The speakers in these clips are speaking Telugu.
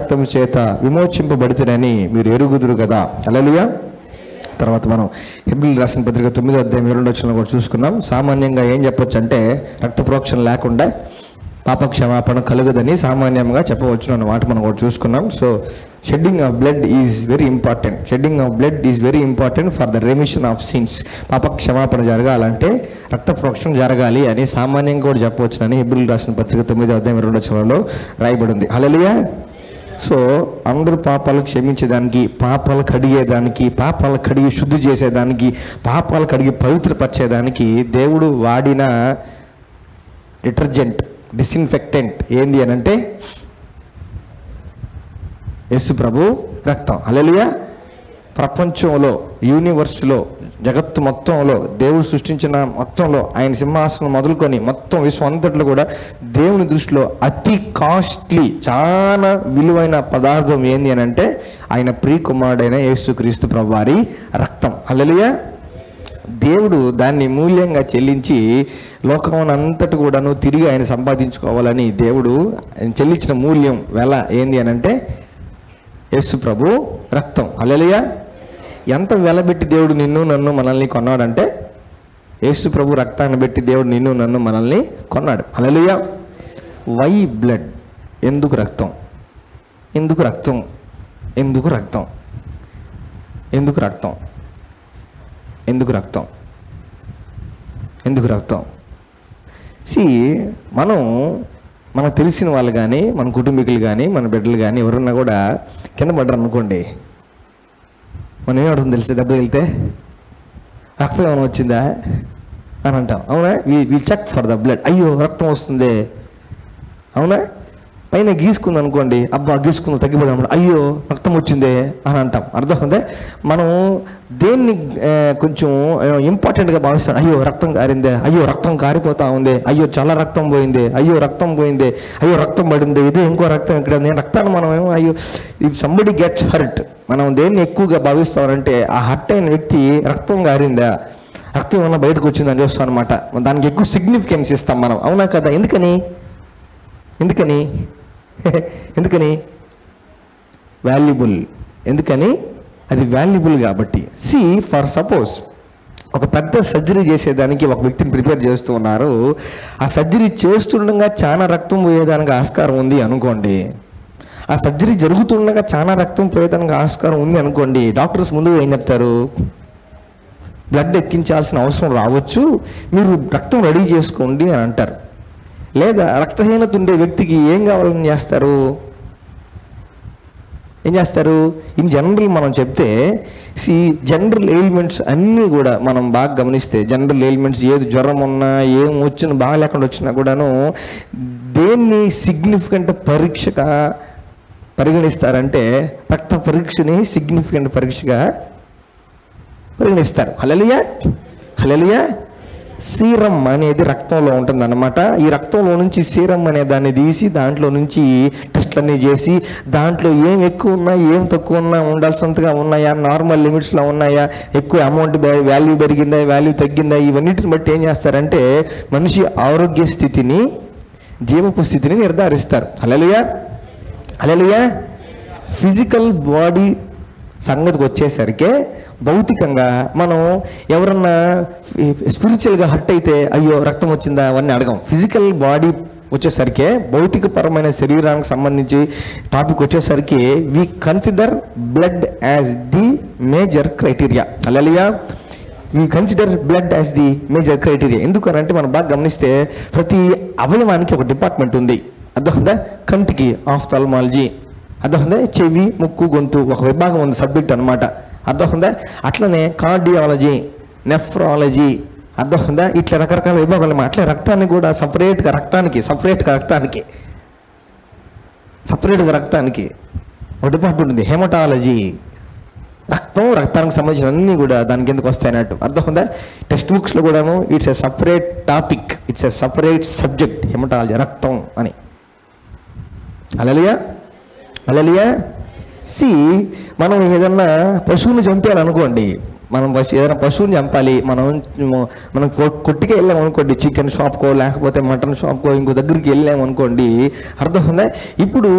రక్తం చేత విమోచింపబడితేనని మీరు ఎరుగుదురు కదా. హల్లెలూయా. తర్వాత మనం హెబ్రీయులకు రాసిన పత్రిక 9వ అధ్యాయం 22వ వచనంలో కూడా చూసుకున్నాం. సామాన్యంగా ఏం చెప్పొచ్చు అంటే రక్త ప్రోక్షణ లేకుండా పాప క్షమాపణ కలుగదని సామాన్యంగా చెప్పవచ్చు అన్న మాట మనం కూడా చూసుకున్నాం. So shedding of blood is very important. Shedding of blood is very important for the remission of since. పాప క్షమాపణ జరగాలంటే రక్త ప్రోక్షణ జరగాలి అని సామాన్యంగా కూడా చెప్పవచ్చునని హెబ్రీయులకు రాసిన పత్రిక 9వ అధ్యాయం 22వ వచనంలో రాయబడింది. హల్లెలూయా. సో అందరూ పాపాలు క్షమించేదానికి, పాపాలు కడిగేదానికి, పాపాలు కడిగి శుద్ధి చేసేదానికి, పాపాలు కడిగి పవిత్రపరిచేదానికి దేవుడు వాడిన డిటర్జెంట్, డిస్ఇన్ఫెక్టెంట్ ఏంది అని అంటే యేసు ప్రభు రక్తం. హల్లెలూయా. ప్రపంచంలో, యూనివర్స్లో, జగత్తు మొత్తంలో, దేవుడు సృష్టించిన మొత్తంలో, ఆయన సింహాసనం మొదలుకొని మొత్తం విశ్వం అంతట్లో కూడా దేవుని దృష్టిలో అతి కాస్ట్లీ, చాలా విలువైన పదార్థం ఏంది అని అంటే ఆయన ప్రియకుమారుడైన యేసుక్రీస్తు ప్రభు వారి రక్తం. హల్లెలూయా. దేవుడు దాన్ని మూల్యంగా చెల్లించి లోకమునంతటి కూడాను తిరిగి ఆయన సంపాదించుకోవాలని దేవుడు చెల్లించిన మూల్యం వెల ఏంది అని అంటే యేసు ప్రభు రక్తం. హల్లెలూయా. ఎంత వెలబెట్టి దేవుడు నిన్ను నన్ను మనల్ని కొన్నాడంటే యేసు ప్రభు రక్తాన్ని పెట్టి దేవుడు నిన్ను నన్ను మనల్ని కొన్నాడు. హల్లెలూయా. Why blood? ఎందుకు రక్తం? ఎందుకు రక్తం? ఎందుకు రక్తం? ఎందుకు రక్తం? ఎందుకు రక్తం? ఎందుకు రక్తం? మనకు తెలిసిన వాళ్ళు కానీ, మన కుటుంబీకులు కానీ, మన బిడ్డలు కానీ ఎవరన్నా కూడా కింద పడ్డారు అనుకోండి, మనం ఏమవుతుంది తెలిసే? దెబ్బ వెళ్తే రక్తం ఏమైనా వచ్చిందా అని అంటాం. అవునా? We check for the blood. అయ్యో రక్తం వస్తుంది. అవునా? పైన గీసుకుంది అనుకోండి, అబ్బా గీసుకుంది తగ్గిపోదాం, అయ్యో రక్తం వచ్చిందే అని అంటాం. అర్థమవుతుందే? మనం దేన్ని కొంచెం ఇంపార్టెంట్గా భావిస్తాం. అయ్యో రక్తం కారిందే, అయ్యో రక్తం కారిపోతా ఉంది, అయ్యో చాలా రక్తం పోయింది, అయ్యో రక్తం పోయింది, అయ్యో రక్తం పడింది, ఇది ఇంకో రక్తం ఇక్కడ. నేను రక్తాన్ని మనం ఏమో అయ్యో ఇఫ్ సంబడి గెట్స్ హర్ట్, మనం దేన్ని ఎక్కువగా భావిస్తామంటే ఆ హర్ట్ అయిన వ్యక్తి రక్తం కారిందా, రక్తం ఏమన్నా బయటకు వచ్చిందని చూస్తాం అనమాట. దానికి ఎక్కువ సిగ్నిఫికెన్స్ ఇస్తాం మనం. అవునా కదా? ఎందుకని? వాల్యుబుల్. ఎందుకని? అది వాల్యుబుల్ కాబట్టి. ఫర్ సపోజ్ ఒక పెద్ద సర్జరీ చేసేదానికి ఒక వ్యక్తిని ప్రిపేర్ చేస్తూ ఉన్నారు. ఆ సర్జరీ చేస్తుండగా చాలా రక్తం పోయేదానికి ఆస్కారం ఉంది అనుకోండి. ఆ సర్జరీ జరుగుతుండగా చాలా రక్తం పోయేదానికి ఆస్కారం ఉంది అనుకోండి. డాక్టర్స్ ముందు ఏం చెప్తారు? బ్లడ్ ఎక్కించాల్సిన అవసరం రావచ్చు, మీరు రక్తం రెడీ చేసుకోండి అని అంటారు. లేదా రక్తహీనత ఉండే వ్యక్తికి ఏం కావాలని ఏం చేస్తారు? ఇన్ జనరల్ మనం చెప్తే జనరల్ ఎయిల్మెంట్స్ అన్నీ కూడా మనం బాగా గమనిస్తే, జనరల్ ఎయిల్మెంట్స్ ఏది జ్వరం ఉన్నా, ఏం వచ్చినా, బాగా లేకుండా వచ్చినా కూడాను దేన్ని సిగ్నిఫికెంట్ పరీక్షగా పరిగణిస్తారంటే రక్త పరీక్షని సిగ్నిఫికెంట్ పరీక్షగా పరిగణిస్తారు. హల్లెలూయా. హల్లెలూయా. సీరం అనేది రక్తంలో ఉంటుంది అన్నమాట. ఈ రక్తంలో నుంచి సీరం అనే దాన్ని తీసి దాంట్లో నుంచి టెస్ట్లన్నీ చేసి దాంట్లో ఏం ఎక్కువ ఉన్నా, ఏం తక్కువ ఉన్నా, ఉండాల్సినంతగా ఉన్నాయా, నార్మల్ లిమిట్స్లో ఉన్నాయా, ఎక్కువ అమౌంట్ వాల్యూ పెరిగిందా, వాల్యూ తగ్గిందా, ఇవన్నిటిని బట్టి ఏం చేస్తారంటే మనిషి ఆరోగ్య స్థితిని, జీవపు స్థితిని నిర్ధారిస్తారు. హల్లెలూయా. హల్లెలూయా. ఫిజికల్ బాడీ సంగతికి వచ్చేసరికి భౌతికంగా మనం ఎవరన్నా స్పిరిచువల్గా హర్ట్ అయితే అయ్యో రక్తం వచ్చిందా అవన్నీ అడగం. ఫిజికల్ బాడీ వచ్చేసరికి, భౌతికపరమైన శరీరానికి సంబంధించి టాపిక్ వచ్చేసరికి we consider blood as the major criteria. Hallelujah. We consider blood as the major criteria. ఎందుకనంటే మనం బాగా గమనిస్తే ప్రతి అవయవానికి ఒక డిపార్ట్మెంట్ ఉంది. అర్థమైందా? కంటికి ఆఫ్థాల్మాలజీ, అర్థమైందా? చెవి, ముక్కు, గొంతు ఒక విభాగం ఉంది, సబ్జెక్ట్ అనమాట. అర్థమైందా? అట్లనే కార్డియాలజీ, నెఫ్రాలజీ, అర్థమైందా? ఇట్లా రకరకాల విభాగాలు. అట్లా రక్తాన్ని కూడా సపరేట్గా రక్తానికి ఒక డిపార్ట్మెంట్ ఉంది, హెమటాలజీ. రక్తానికి సంబంధించిన అన్నీ కూడా దానికి ఎందుకు వస్తాయి అన్నట్టు. అర్థమైందా? టెక్స్ట్ బుక్స్లో కూడాను it's a separate topic, it's a separate subject, haematology, రక్తం అని. హల్లెలూయా. హల్లెలూయా. మనం ఏదన్నా పశువుని చంపేయాలనుకోండి, మనం ఏదైనా పశువుని చంపాలి, మనం కొట్టుకే వెళ్ళామనుకోండి, చికెన్ షాప్కో లేకపోతే మటన్ షాప్కో ఇంకో దగ్గరికి వెళ్ళామనుకోండి, అర్థమవుతుందా? ఇప్పుడు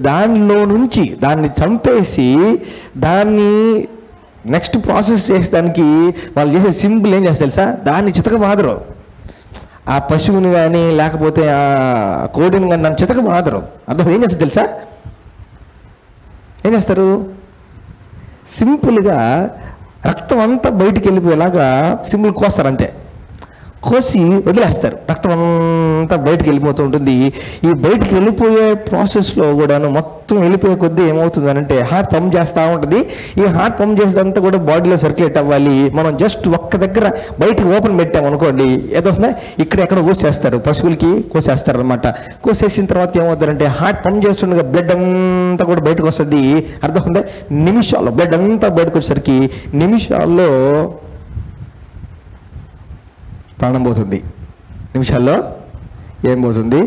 దానిలో నుంచి దాన్ని చంపేసి దాన్ని నెక్స్ట్ ప్రాసెస్ చేసేదానికి వాళ్ళు చేసే సింపుల్ ఏం చేస్తారు తెలుసా? దాన్ని చితక బాదరు. ఆ పశువుని కానీ లేకపోతే ఆ కోడిని కానీ దాన్ని చితక బాదరు. అర్థం ఏం చేస్తారు తెలుసా? ఏం చేస్తారు? సింపుల్గా రక్తం అంతా బయటికి వెళ్ళిపోయేలాగా సింపుల్ కోస్తారు, అంతే. కోసి వదిలేస్తారు, రక్తం అంతా బయటికి వెళ్ళిపోతూ ఉంటుంది. ఈ బయటికి వెళ్ళిపోయే ప్రాసెస్లో కూడాను మొత్తం వెళ్ళిపోయే కొద్దీ ఏమవుతుంది అంటే హార్ట్ పంప్ చేస్తూ ఉంటుంది. ఈ హార్ట్ పంప్ చేసేదంతా కూడా బాడీలో సర్క్యులేట్ అవ్వాలి. మనం జస్ట్ ఒక్క దగ్గర బయటకు ఓపెన్ పెట్టామనుకోండి, ఏదవుతుందా ఇక్కడ ఎక్కడ కోసేస్తారు, పశువులకి కోసేస్తారు అనమాట. కోసేసిన తర్వాత ఏమవుతుందంటే హార్ట్ పంప్ చేస్తుండగా బ్లడ్ అంతా కూడా బయటకు వస్తుంది. అర్థమవుతుందా? నిమిషాల్లో బ్లడ్ అంతా బయటకు వచ్చేసరికి నిమిషాల్లో ప్రాణం పోతుంది. నిమిషాల్లో ఏం పోతుంది?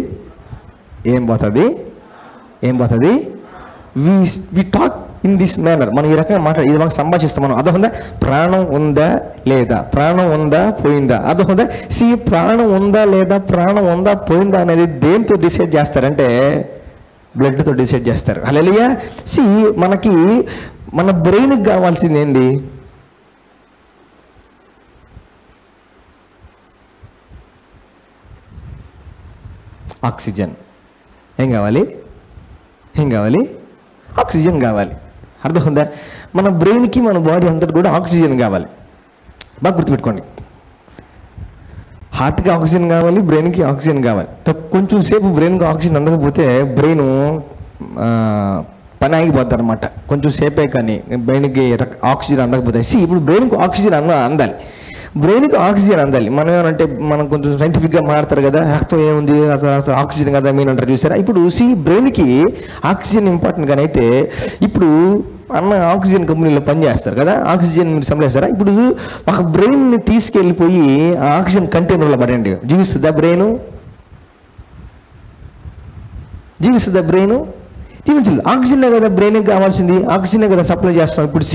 We talk in this manner. మనం ఈ రకంగా మాట్లాడి ఇది మనకు సంభాషిస్తాం మనం. అర్థమవుతుందా? ప్రాణం ఉందా లేదా, ప్రాణం ఉందా పోయిందా, అర్థమవుతుందా? ప్రాణం ఉందా లేదా, ప్రాణం ఉందా పోయిందా అనేది దేంతో డిసైడ్ చేస్తారంటే బ్లడ్తో డిసైడ్ చేస్తారు. హల్లెలూయా. మనకి మన బ్రెయిన్కి కావాల్సింది ఏంది? ఆక్సిజన్. ఏం కావాలి? ఆక్సిజన్ కావాలి. అర్థమవుతుందా? మన బ్రెయిన్కి మన బాడీ అంతటి కూడా ఆక్సిజన్ కావాలి. బాగా గుర్తుపెట్టుకోండి. హార్ట్కి ఆక్సిజన్ కావాలి, బ్రెయిన్కి ఆక్సిజన్ కావాలి. కొంచెం సేపు బ్రెయిన్కి ఆక్సిజన్ అందకపోతే బ్రెయిన్ పని ఆగిపోద్ది అనమాట. కొంచెం సేపే కానీ బ్రెయిన్కి ఆక్సిజన్ అందకపోతే ఇప్పుడు బ్రెయిన్కి ఆక్సిజన్ అందాలి. బ్రెయిన్కి ఆక్సిజన్ అందాలి. మనం ఏమంటే మనం కొంచెం సైంటిఫిక్గా మాట్లాడతారు కదా, రక్తం ఏముంది ఆక్సిజన్ కదా మీన్ అంటారు చూసారా. ఇప్పుడు బ్రెయిన్కి ఆక్సిజన్ ఇంపార్టెంట్ కానీ అయితే ఇప్పుడు ఆక్సిజన్ కంపెనీలో పనిచేస్తారు కదా, ఆక్సిజన్ మీరు సంప్లేస్తారా. ఇప్పుడు ఒక బ్రెయిన్ని తీసుకెళ్ళిపోయి ఆ ఆక్సిజన్ కంటైనర్లో పడండి, జీవిస్తుందా బ్రెయిన్? జీవించలేదు. ఆక్సిజనే కదా బ్రెయిన్కి కావాల్సింది, ఆక్సిజనే కదా సప్లై చేస్తాం. ఇప్పుడు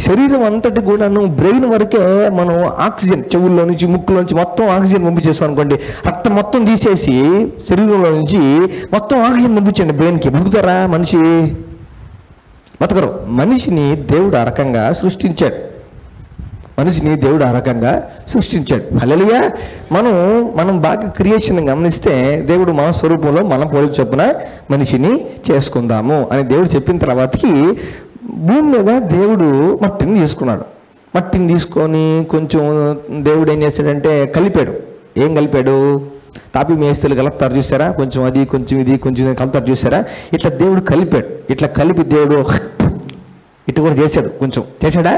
శరీరం అంతటి కూడాను బ్రెయిన్ వరకే మనం ఆక్సిజన్ చెవుల్లో నుంచి ముక్కులో నుంచి మొత్తం ఆక్సిజన్ పంపించేస్తాం అనుకోండి. రక్తం మొత్తం తీసేసి శరీరంలో నుంచి మొత్తం ఆక్సిజన్ పంపించండి బ్రెయిన్కి. బతుకుతారా మనిషి? బతకరు. మనిషిని దేవుడు ఆ రకంగా సృష్టించాడు. హల్లెలూయా. మనం బాగా క్రియేషన్ గమనిస్తే దేవుడు మన స్వరూపంలో మన పోలిక చొప్పున మనిషిని చేసుకుందాము అని దేవుడు చెప్పిన తర్వాతకి భూమి మీద దేవుడు మట్టిని తీసుకున్నాడు. మట్టిని తీసుకొని కొంచెం దేవుడు ఏం చేశాడంటే కలిపాడు. ఏం కలిపాడు? తాపి మేస్తులు కలుపుతారు చూసారా, కొంచెం అది కొంచెం ఇది కొంచెం కలుపుతారు చూసారా. ఇట్లా దేవుడు కలిపాడు. ఇట్లా కలిపి దేవుడు ఇటు కూడా చేశాడు. కొంచెం చేశాడా?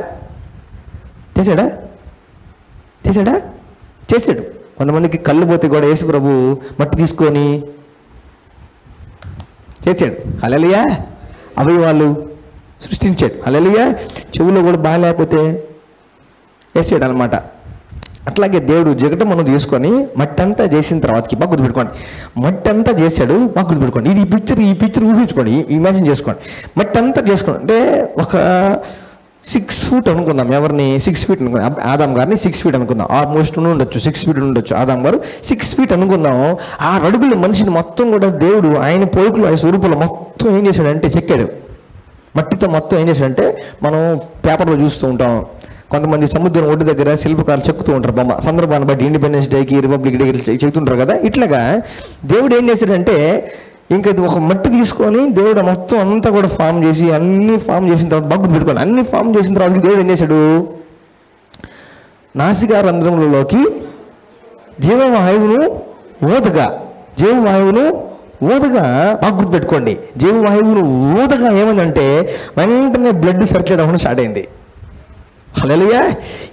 కొంతమందికి కళ్ళు పోతే కూడా యేసు ప్రభు మట్టి తీసుకొని చేశాడు. హల్లెలూయా. అవయవాలు సృష్టించాడు. హల్లెలూయా. చెవులో కూడా బాగా లేకపోతే వేసాడు అనమాట. అట్లాగే దేవుడు జగటమును తీసుకొని మట్టి అంతా చేసిన తర్వాతకి బాగా గుర్తుపెట్టుకోండి, మట్టి అంతా చేశాడు. బాగా గుర్తుపెట్టుకోండి. ఈ పిక్చర్ ఊహించుకోండి, ఇమాజిన్ చేసుకోండి. మట్టి అంతా చేసుకోండి అంటే ఒక 6 feet అనుకుందాం. ఎవరిని? 6 feet అనుకుందాం. ఆదాం గారిని 6 feet అనుకుందాం. ఆల్మోస్ట్ ఉండొచ్చు 6 feet ఉండొచ్చు. ఆదాం గారు 6 feet అనుకుందాం. 6 అడుగుల మనిషిని మొత్తం కూడా దేవుడు ఆయన పోలికలో ఆయన స్వరూపంలో మొత్తం ఏం చేశాడంటే చెక్కాడు. మట్టితో మొత్తం ఏం చేశాడంటే మనం పేపర్లో చూస్తూ ఉంటాం. కొంతమంది సముద్రం ఒడ్డు దగ్గర శిల్పకారులు చెక్కుతూ ఉంటారు బొమ్మ, సందర్భాన్ని బట్టి ఇండిపెండెన్స్ డేకి, రిపబ్లిక్ డేకి చెక్కుతుంటారు కదా. ఇట్లాగా దేవుడు ఏం చేశాడంటే ఇంకా ఒక మట్టి తీసుకొని దేవుడు మొత్తం అంతా కూడా ఫామ్ చేసి అన్ని ఫామ్ చేసిన తర్వాత బాగా పెట్టుకోండి. అన్ని ఫామ్ చేసిన తర్వాత దేవుడు ఏం చేశాడు? నాసికా రంధ్రములలోకి జీవవాయువును ఊదగా బాగా గుర్తుపెట్టుకోండి. జీవవాయువును ఊదగా ఏమైందంటే వెంటనే బ్లడ్ సర్క్యులేట్ అవ్వడం స్టార్ట్ అయింది. హల్లెలూయా.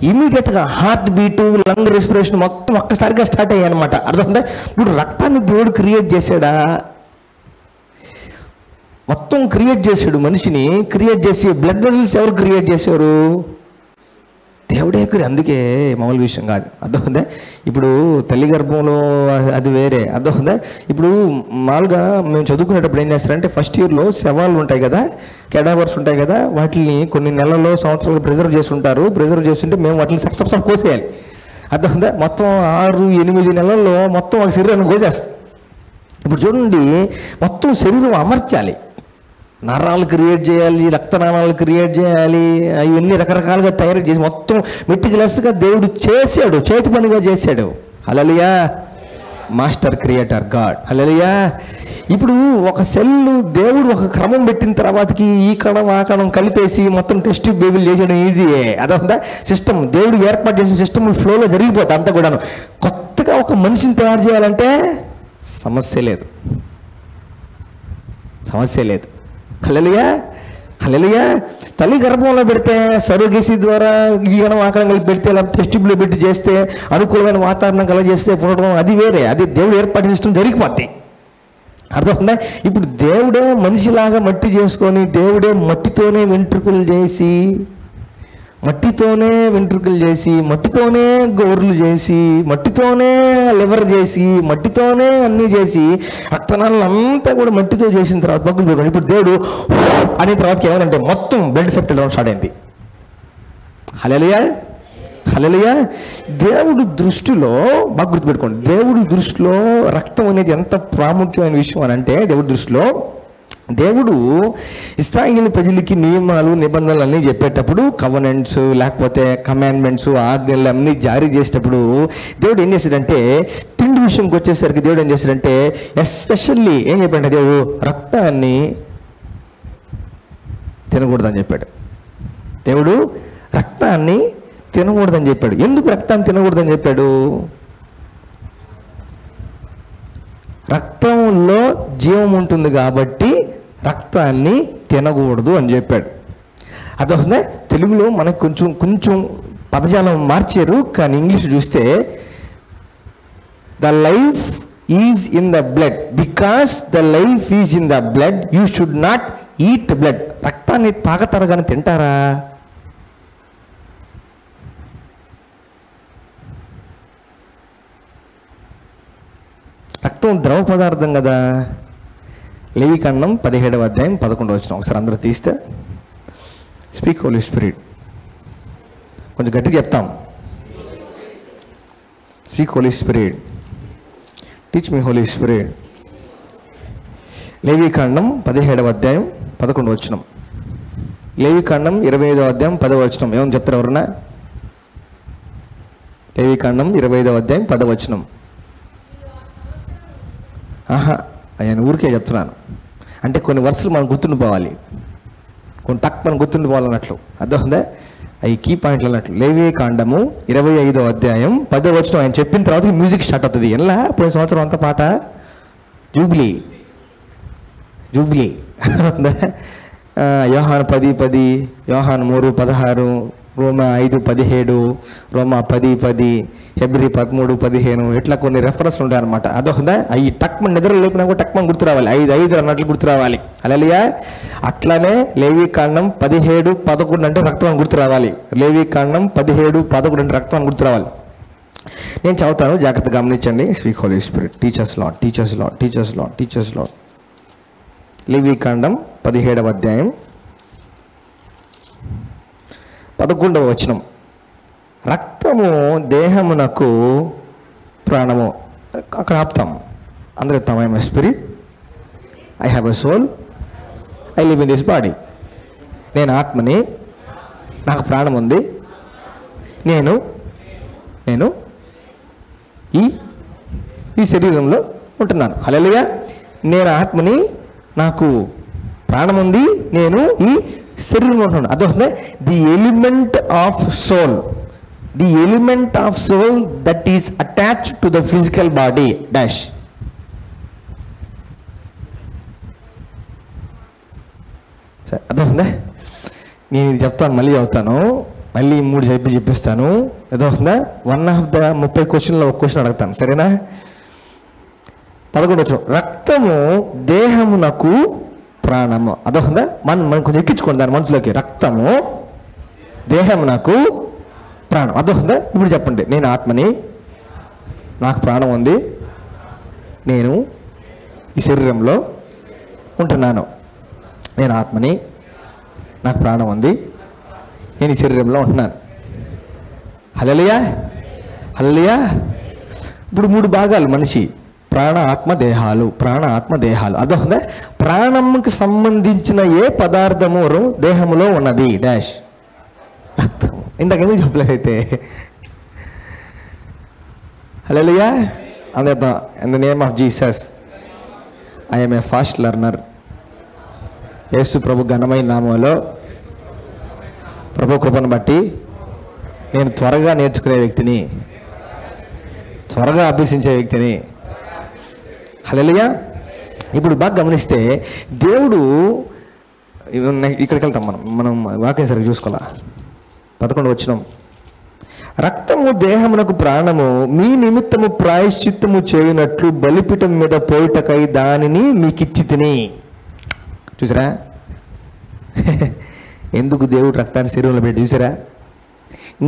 ఇమీడియట్గా హార్ట్ బీటు, లంగ్ రెస్పిరేషన్ మొత్తం ఒక్కసారిగా స్టార్ట్ అయ్యాయి అనమాట. అర్థమైందా? ఇప్పుడు రక్తాన్ని దేవుడు క్రియేట్ చేశాడా? మొత్తం క్రియేట్ చేశాడు. మనిషిని క్రియేట్ చేసి బ్లడ్ వెజల్స్ ఎవరు క్రియేట్ చేశారు? దేవుడు దేవుడే గురి, అందుకే మామూలు విషయం కాదు. అర్థమవుతుందా? ఇప్పుడు తల్లి గర్భంలో అది వేరే. అర్థమవుతుందా? ఇప్పుడు మామూలుగా మేము చదువుకునేటప్పుడు ఏం చేస్తారంటే ఫస్ట్ ఇయర్లో శవాలు ఉంటాయి కదా, కెడావర్స్ ఉంటాయి కదా, వాటిని కొన్ని నెలల్లో సంవత్సరాలు ప్రిజర్వ్ చేసి ఉంటారు. ప్రిజర్వ్ చేస్తుంటే మేము వాటిని సబ్సబ్ కోసేయాలి. అర్థమవుతుందా? మొత్తం 6-8 నెలల్లో మొత్తం ఒక శరీరాన్ని కోసేస్తాం. ఇప్పుడు చూడండి, మొత్తం శరీరం అమర్చాలి, నరాలు క్రియేట్ చేయాలి, రక్తనాళాలు క్రియేట్ చేయాలి, అవన్నీ రకరకాలుగా తయారు చేసి మొత్తం మెటిక్యులస్గా దేవుడు చేశాడు, చేతి పనిగా చేశాడు. Hallelujah! Master creator God. Hallelujah! ఇప్పుడు ఒక సెల్లు దేవుడు ఒక క్రమం పెట్టిన తర్వాతకి ఈ కణం ఆ కణం కలిపేసి మొత్తం టెస్ట్ బేబీలు చేసేయడం ఈజీయే. అదంతా సిస్టమ్, దేవుడు ఏర్పాటు చేసిన సిస్టమ్ ఫ్లోలో జరిగిపోతుంది అంతా కూడాను. కొత్తగా ఒక మనిషిని తయారు చేయాలంటే సమస్య లేదు, సమస్య లేదు. హల్లెలూయా! హల్లెలూయా! తల్లి గర్భంలో పెడితే సరోగేసి ద్వారా గీయడం ఆకడం కలిపి పెడితే, లేకపోతే టెస్టిబ్లో పెట్టి చేస్తే, అనుకూలమైన వాతావరణం కలగజేస్తే పుట్టడం అది వేరే, అది దేవుడు ఏర్పాటు చేసిన జరిగిపోతాయి. అర్థమవుతుందా? ఇప్పుడు దేవుడే మనిషిలాగా మట్టి చేసుకొని, దేవుడే మట్టితోనే వెంట్రుకలు చేసి, మట్టితోనే మట్టితోనే గోర్లు చేసి, మట్టితోనే లివర్ చేసి, మట్టితోనే అన్నీ చేసి, రక్తనాళాలు అంతా కూడా మట్టితో చేసిన తర్వాత పక్కన పెట్టుకోండి. ఇప్పుడు దేవుడు అనే తర్వాతకి ఏమంటే మొత్తం బ్లడ్ సప్లై స్టార్ట్ అయింది. హల్లెలూయా! హల్లెలూయా! దేవుడు దృష్టిలో బాగా గుర్తుపెట్టుకోండి, దేవుడి దృష్టిలో రక్తం అనేది ఎంత ప్రాముఖ్యమైన విషయం అని అంటే, దేవుడి దృష్టిలో దేవుడు ఇశ్రాయేలు ప్రజలకి నియమాలు నిబంధనలు అన్నీ చెప్పేటప్పుడు, కవనెంట్స్ లేకపోతే కమాండ్మెంట్స్ ఆజ్ఞలు అన్నీ జారీ చేసేటప్పుడు దేవుడు ఏం చేశాడంటే, తిండి విషయంకి వచ్చేసరికి దేవుడు ఏం చేశాడంటే ఎస్పెషల్లీ ఏం చెప్పాడంటే, దేవుడు రక్తాన్ని తినకూడదని చెప్పాడు. దేవుడు రక్తాన్ని తినకూడదని చెప్పాడు. ఎందుకు రక్తాన్ని తినకూడదని చెప్పాడు? రక్తంలో జీవం ఉంటుంది కాబట్టి రక్తాన్ని తినకూడదు అని చెప్పాడు. అదొక తెలుగులో మనకు కొంచెం పదజాలం మార్చారు, కానీ ఇంగ్లీష్ చూస్తే the life is in the blood, because the life is in the blood you should not eat blood. రక్తాన్ని తాగతారు కానీ తింటారా? రక్తం ద్రవ పదార్థం కదా. లేవికాండం 17వ అధ్యాయం 11వ వచనం ఒకసారి అందరూ తీస్తే, స్పీక్ హోలీ స్పిరిట్. కొంచెం గట్టిగా చెప్తాం, speak Holy Spirit, teach me Holy Spirit. లేవికాండం 17వ అధ్యాయం 11వ వచనం, లేవికాండం 25వ అధ్యాయం 10వ వచనం. ఏమని చెప్తారు ఎవరన్నా? లేవికాండం 25వ అధ్యాయం 10వ వచనం. నేను ఊరికే చెప్తున్నాను, అంటే కొన్ని వర్షాలు మనం గుర్తుండిపోవాలి, కొన్ని టక్ మనం గుర్తుండిపోవాలన్నట్లు. అర్థమవుతుందా? అవి కీ పాయింట్లు అన్నట్లు. లేవికాండము 25వ అధ్యాయం 10వ వచనం ఆయన చెప్పిన తర్వాత మ్యూజిక్ స్టార్ట్ అవుతుంది. ఎలా పోయిన సంవత్సరం అంతా పాట జూబ్లీ. అర్థమవుతుందా? యోహాను 10:10, యోహాను 3:16, రోమా 5:17, రోమా 10:10, హెబ్రీ 13:15, ఇట్లా కొన్ని రెఫరెన్స్లు ఉంటాయి అనమాట. అదొకదా అవి టక్మన్ నిద్ర లేపినా కూడా టక్మన్ గుర్తు రావాలి, 5 అన్నట్లు గుర్తు రావాలి. హల్లెలూయా! అట్లానే లేవికాండం 17:11 అంటే రక్తం గుర్తు రావాలి. లేవికాండం 17:11 అంటే రక్తం గుర్తు రావాలి. నేను చదువుతాను, జాగ్రత్తగా గమనించండి. Speak Holy Spirit, teach us Lord, teach us Lord, teach us Lord, teach us Lord. లేవికాండం 17వ అధ్యాయం 11వ వచనం. రక్తము దేహమునకు ప్రాణము. అక్కడ ఆపుతాం, అందరూ చెప్తాం, I am a spirit, I have a soul, I live in this body. నేను ఆత్మని, నాకు ప్రాణం ఉంది, నేను ఈ శరీరంలో ఉంటున్నాను. హల్లెలూయా! నేను ఆత్మని, నాకు ప్రాణం ఉంది, నేను ఈ శరీరంలో ఉంటున్నాను. అదొక the element of soul, the element of soul that is attached to the physical body dash. సరే, అదొక నేను ఇది చెప్తాను, మళ్ళీ చెప్తాను, మళ్ళీ 3 చెప్పిస్తాను. అదొక 1 ఆఫ్ ద 30 క్వశ్చన్లో ఒక క్వశ్చన్ అడుగుతాను, సరేనా? 11 రక్తము దేహమునకు ప్రాణము. అదొక మనం కొంచెం ఎక్కించుకోండి దాని మనసులోకి. రక్తము దేహమునకు ప్రాణం. అర్థమవుతుందా? ఇప్పుడు చెప్పండి, నేను ఆత్మని, నాకు ప్రాణం ఉంది, నేను ఈ శరీరంలో ఉంటున్నాను. నేను ఆత్మని, నాకు ప్రాణం ఉంది, నేను ఈ శరీరంలో ఉంటున్నాను. హల్లెలూయా, హల్లెలూయా. ఇప్పుడు 3 భాగాలు మనిషి: ప్రాణ, ఆత్మ, దేహాలు. ప్రాణ, ఆత్మ, దేహాలు. అర్థమవుతుందా? ప్రాణంకి సంబంధించిన ఏ పదార్థము దేహంలో ఉన్నది డాష్ రక్తం. ఇంతకెందుకు చెప్పలేదైతే? హల్లెలూయా. అందేద్దాం. In the name of Jesus I am a fast learner. యేసు ప్రభు ఘనమైన నామంలో, ప్రభు కృపను బట్టి నేను త్వరగా నేర్చుకునే వ్యక్తిని, త్వరగా అభ్యసించే వ్యక్తిని. హల్లెలూయా. ఇప్పుడు బాగా గమనిస్తే దేవుడు, ఇక్కడికి వెళ్తాం మనం వాక్యం సరిగ్గా చూసుకోవాలా. 11 వచనం: రక్తము దేహమునకు ప్రాణము, మీ నిమిత్తము ప్రాయశ్చిత్తము చేయునట్లు బలిపీఠం మీద పోయుటకై దానిని మీకిచ్చి తిని. చూసారా ఎందుకు దేవుడు రక్తాన్ని శరీరంలో పెట్టి? చూసారా?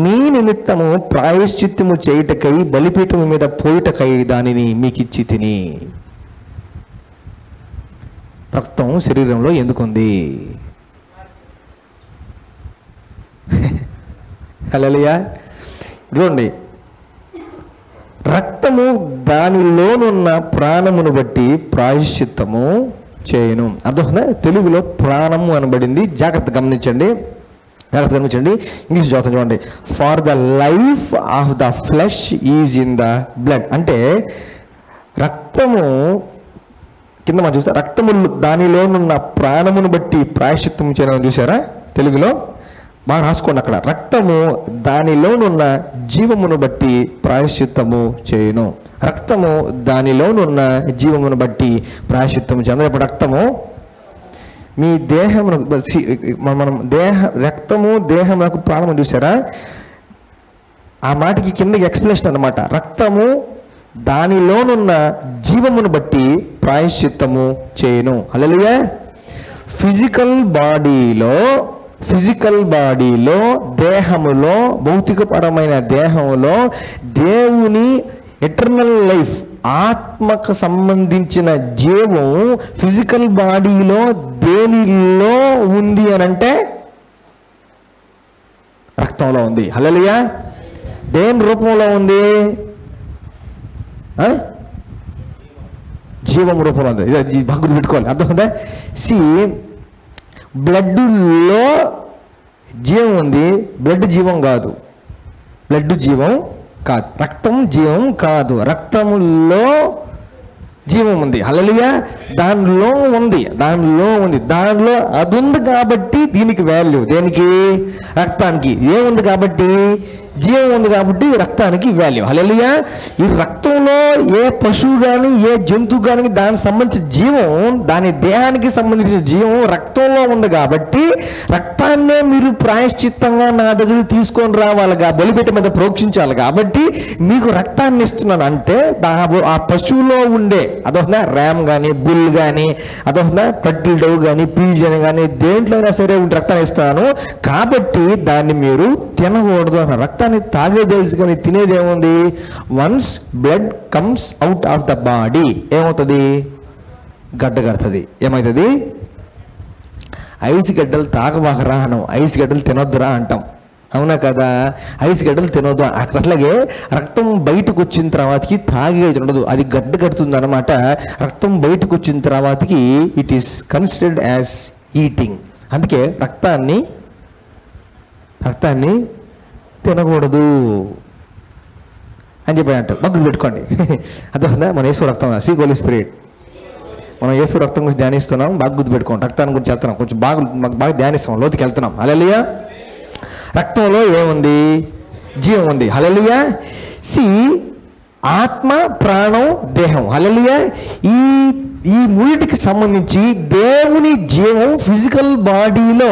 మీ నిమిత్తము ప్రాయశ్చిత్తము చేయుటకై బలిపీఠము మీద పోయుటకై దానిని మీకిచ్చి తిని. రక్తం శరీరంలో ఎందుకుంది? హల్లెలూయా. చూడండి, రక్తము దానిలోనున్న ప్రాణమును బట్టి ప్రాయశ్చిత్తము చేయను. అర్థమవుతుందా? తెలుగులో ప్రాణము అనబడింది. జాగ్రత్త గమనించండి, జాగ్రత్త గమనించండి. ఇంగ్లీష్ చదువుతాం చూడండి. For the life of the flesh is in the blood. అంటే రక్తము కింద మనం చూస్తే, రక్తము దానిలోనున్న ప్రాణమును బట్టి ప్రాయశ్చిత్తము చేయను. చూసారా? తెలుగులో బాగా రాసుకోండి అక్కడ. రక్తము దానిలోనున్న జీవమును బట్టి ప్రాయశ్చిత్తము చేయను. రక్తము దానిలోనున్న జీవమును బట్టి ప్రాయశ్చిత్తము చేయను. ఇప్పుడు రక్తము మీ దేహమును, మనం రక్తము దేహమునకు ప్రాణము. చూసారా? ఆ మాటకి కింద ఎక్స్ప్లెనేషన్ అన్నమాట. రక్తము దానిలోనున్న జీవమును బట్టి ప్రాయశ్చిత్తము చేయను. హల్లెలూయా. ఫిజికల్ బాడీలో దేహములో, భౌతికపరమైన దేహంలో దేవుని ఎటర్నల్ లైఫ్, ఆత్మకు సంబంధించిన జీవం ఫిజికల్ బాడీలో దేనిలో ఉంది అని అంటే రక్తంలో ఉంది. హల్లెలూయా. దేని రూపంలో ఉంది? జీవం రూపంలో ఉంది. ఇది భక్తులు పెట్టుకోవాలి. అర్థమవుతుందా? బ్లడ్లో జీవం ఉంది, బ్లడ్ జీవం కాదు. బ్లడ్ జీవం కాదు, రక్తం జీవం కాదు. రక్తములో జీవం ఉంది. హల్లెలూయా. దానిలో ఉంది. దానిలో అది ఉంది కాబట్టి దీనికి వాల్యూ. దేనికి? రక్తానికి. ఏముంది కాబట్టి? జీవం ఉంది కాబట్టి రక్తానికి వాల్యూ. హల్లెలూయా. ఈ రక్తంలో ఏ పశువు కానీ ఏ జంతువు కానీ దానికి సంబంధించిన జీవం, దాని దేహానికి సంబంధించిన జీవం రక్తంలో ఉంది కాబట్టి రక్తాన్నే మీరు ప్రాయశ్చిత్తంగా నా దగ్గర తీసుకొని రావాలి, బలిపీఠం మీద ప్రోక్షించాలి. కాబట్టి మీకు రక్తాన్ని ఇస్తున్నాను అంటే ఆ పశువులో ఉండే అదొక ర్యామ్ కానీ, బుల్ కానీ, అదొక టర్టిల్ డవ్ కానీ, పీజన్ కానీ, దేంట్లో అయినా సరే రక్తాన్ని ఇస్తాను కాబట్టి దాన్ని మీరు తినకూడదు అన్న. రక్తాన్ని తాగే తెలుసు కానీ తినేది ఏముంది? Once blood comes out of the body ఏమవుతుంది? గడ్డ కడుతుంది. ఏమవుతుంది? ఐస్ గడ్డలు తాగబాకరా అనం, ఐస్ గడ్డలు తినొద్దురా అంటాం. అవునా కదా? ఐస్ గడ్డలు తినొద్దు. అట్లాగే రక్తం బయటకు వచ్చిన తర్వాతకి తాగేది ఉండదు, అది గడ్డ కడుతుంది అనమాట. రక్తం బయటకు వచ్చిన తర్వాతకి it is considered as eating. అందుకే రక్తాన్ని తినకూడదు అని చెప్పాడంట. భక్తులు పెట్టుకోండి. అర్థమైందా? మన యేసు రక్తం, స్వీట్ హోలీ స్పిరిట్. మనం యేసు రక్తం గురించి ధ్యానిస్తున్నాం. బాగా గుర్తు పెట్టుకోండి. రక్తాన్ని గురించి వెళ్తున్నాం, కొంచెం బాగా ధ్యానిస్తాం, లోతుకి వెళ్తున్నాం. హల్లెలూయా. రక్తంలో ఏముంది? జీవం ఉంది. హల్లెలూయా. ఆత్మ, ప్రాణం, దేహం. హల్లెలూయా. ఈ మూడిటికి సంబంధించి దేవుని జీవం ఫిజికల్ బాడీలో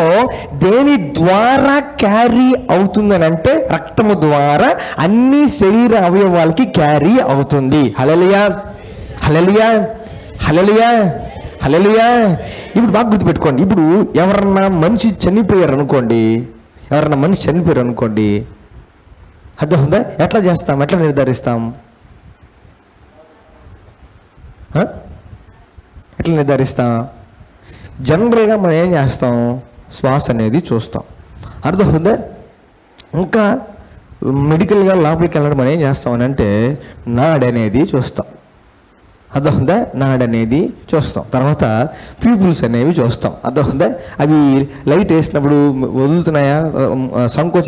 దేని ద్వారా క్యారీ అవుతుందని అంటే రక్తము ద్వారా అన్ని శరీర అవయవాలకి క్యారీ అవుతుంది. హల్లెలూయా, హల్లెలూయా, హల్లెలూయా, హల్లెలూయా. ఇప్పుడు బాగా గుర్తుపెట్టుకోండి. ఇప్పుడు ఎవరన్నా మనిషి చనిపోయారు అనుకోండి, అర్థమవుతుందా? ఎట్లా చేస్తాం, ఎట్లా నిర్ధారిస్తాం, ఎట్లా నిర్ధారిస్తాం? జనరల్గా మనం ఏం చేస్తాం, శ్వాస అనేది చూస్తాం. అర్థమవుతుందా? ఇంకా మెడికల్గా లోపలికి వెళ్ళడం మనం ఏం చేస్తాం అని అంటే నాడ్ అనేది చూస్తాం. అర్థమవుతుందా? నాడ్ అనేది చూస్తాం. తర్వాత ప్యూపుల్స్ అనేవి చూస్తాం. అర్థమవుతుందా? అవి లైట్ వేసినప్పుడు వదులుతున్నాయా, సంకోచ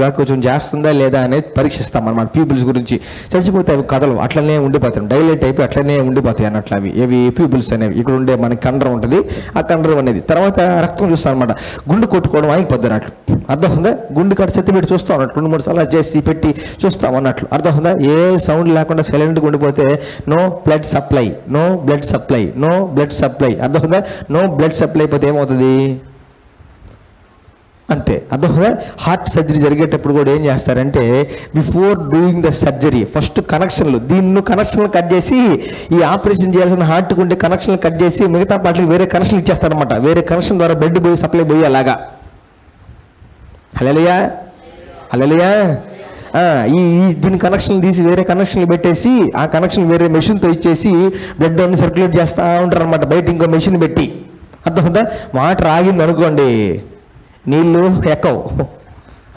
వ్యాకోచం చేస్తుందా లేదా అనేది పరీక్షిస్తాం అన్నమాట. ప్యూపుల్స్ గురించి చచ్చిపోతే అవి కథలు అట్లనే ఉండిపోతాయి, డైలైట్ అయిపోయి అట్లనే ఉండిపోతాయి అన్నట్లు. అవి ఏవి ప్యూపుల్స్ అనేవి. ఇక్కడ ఉండే మనకి కండరం ఉంటుంది, ఆ కండరం అనేది. తర్వాత రక్తం చూస్తాం అనమాట. గుండు కొట్టుకోవడం ఆగిపోద్ది అన్నట్లు. అర్థమవుతుందా? గుండు కాడ చెత్త పెట్టి చూస్తాం అన్నట్లు, 2-3 సార్లు చేసి పెట్టి చూస్తాం అన్నట్లు. అర్థమవుతుందా? ఏ సౌండ్ లేకుండా సైలెంట్గా ఉండిపోతే no blood supply, no blood supply, no blood supply. అర్థమవుతుందా? నో బ్లడ్ సప్లై అయిపోతే ఏమవుతుంది అంతే. అర్థమవుతుందా? హార్ట్ సర్జరీ జరిగేటప్పుడు కూడా ఏం చేస్తారంటే before doing the surgery first కనెక్షన్లు, దీన్ని కనెక్షన్లు కట్ చేసి, ఈ ఆపరేషన్ చేయాల్సిన హార్ట్కి ఉండే కనెక్షన్లు కట్ చేసి మిగతా పార్టీకి వేరే కనెక్షన్లు ఇచ్చేస్తారనమాట. వేరే కనెక్షన్ ద్వారా బ్లడ్ పోయి సప్లై పోయి అలాగా. హల్లెలూయా, హల్లెలూయా. దీని కనెక్షన్లు తీసి వేరే కనెక్షన్లు పెట్టేసి ఆ కనెక్షన్ వేరే మెషిన్తో ఇచ్చేసి బ్లడ్ అన్ని సర్క్యులేట్ చేస్తూ ఉంటారు అనమాట, బయట ఇంకో మెషిన్ పెట్టి. అర్థమవుతుందా? వాటర్ ఆగింది అనుకోండి, నీళ్ళు ఎక్కవు.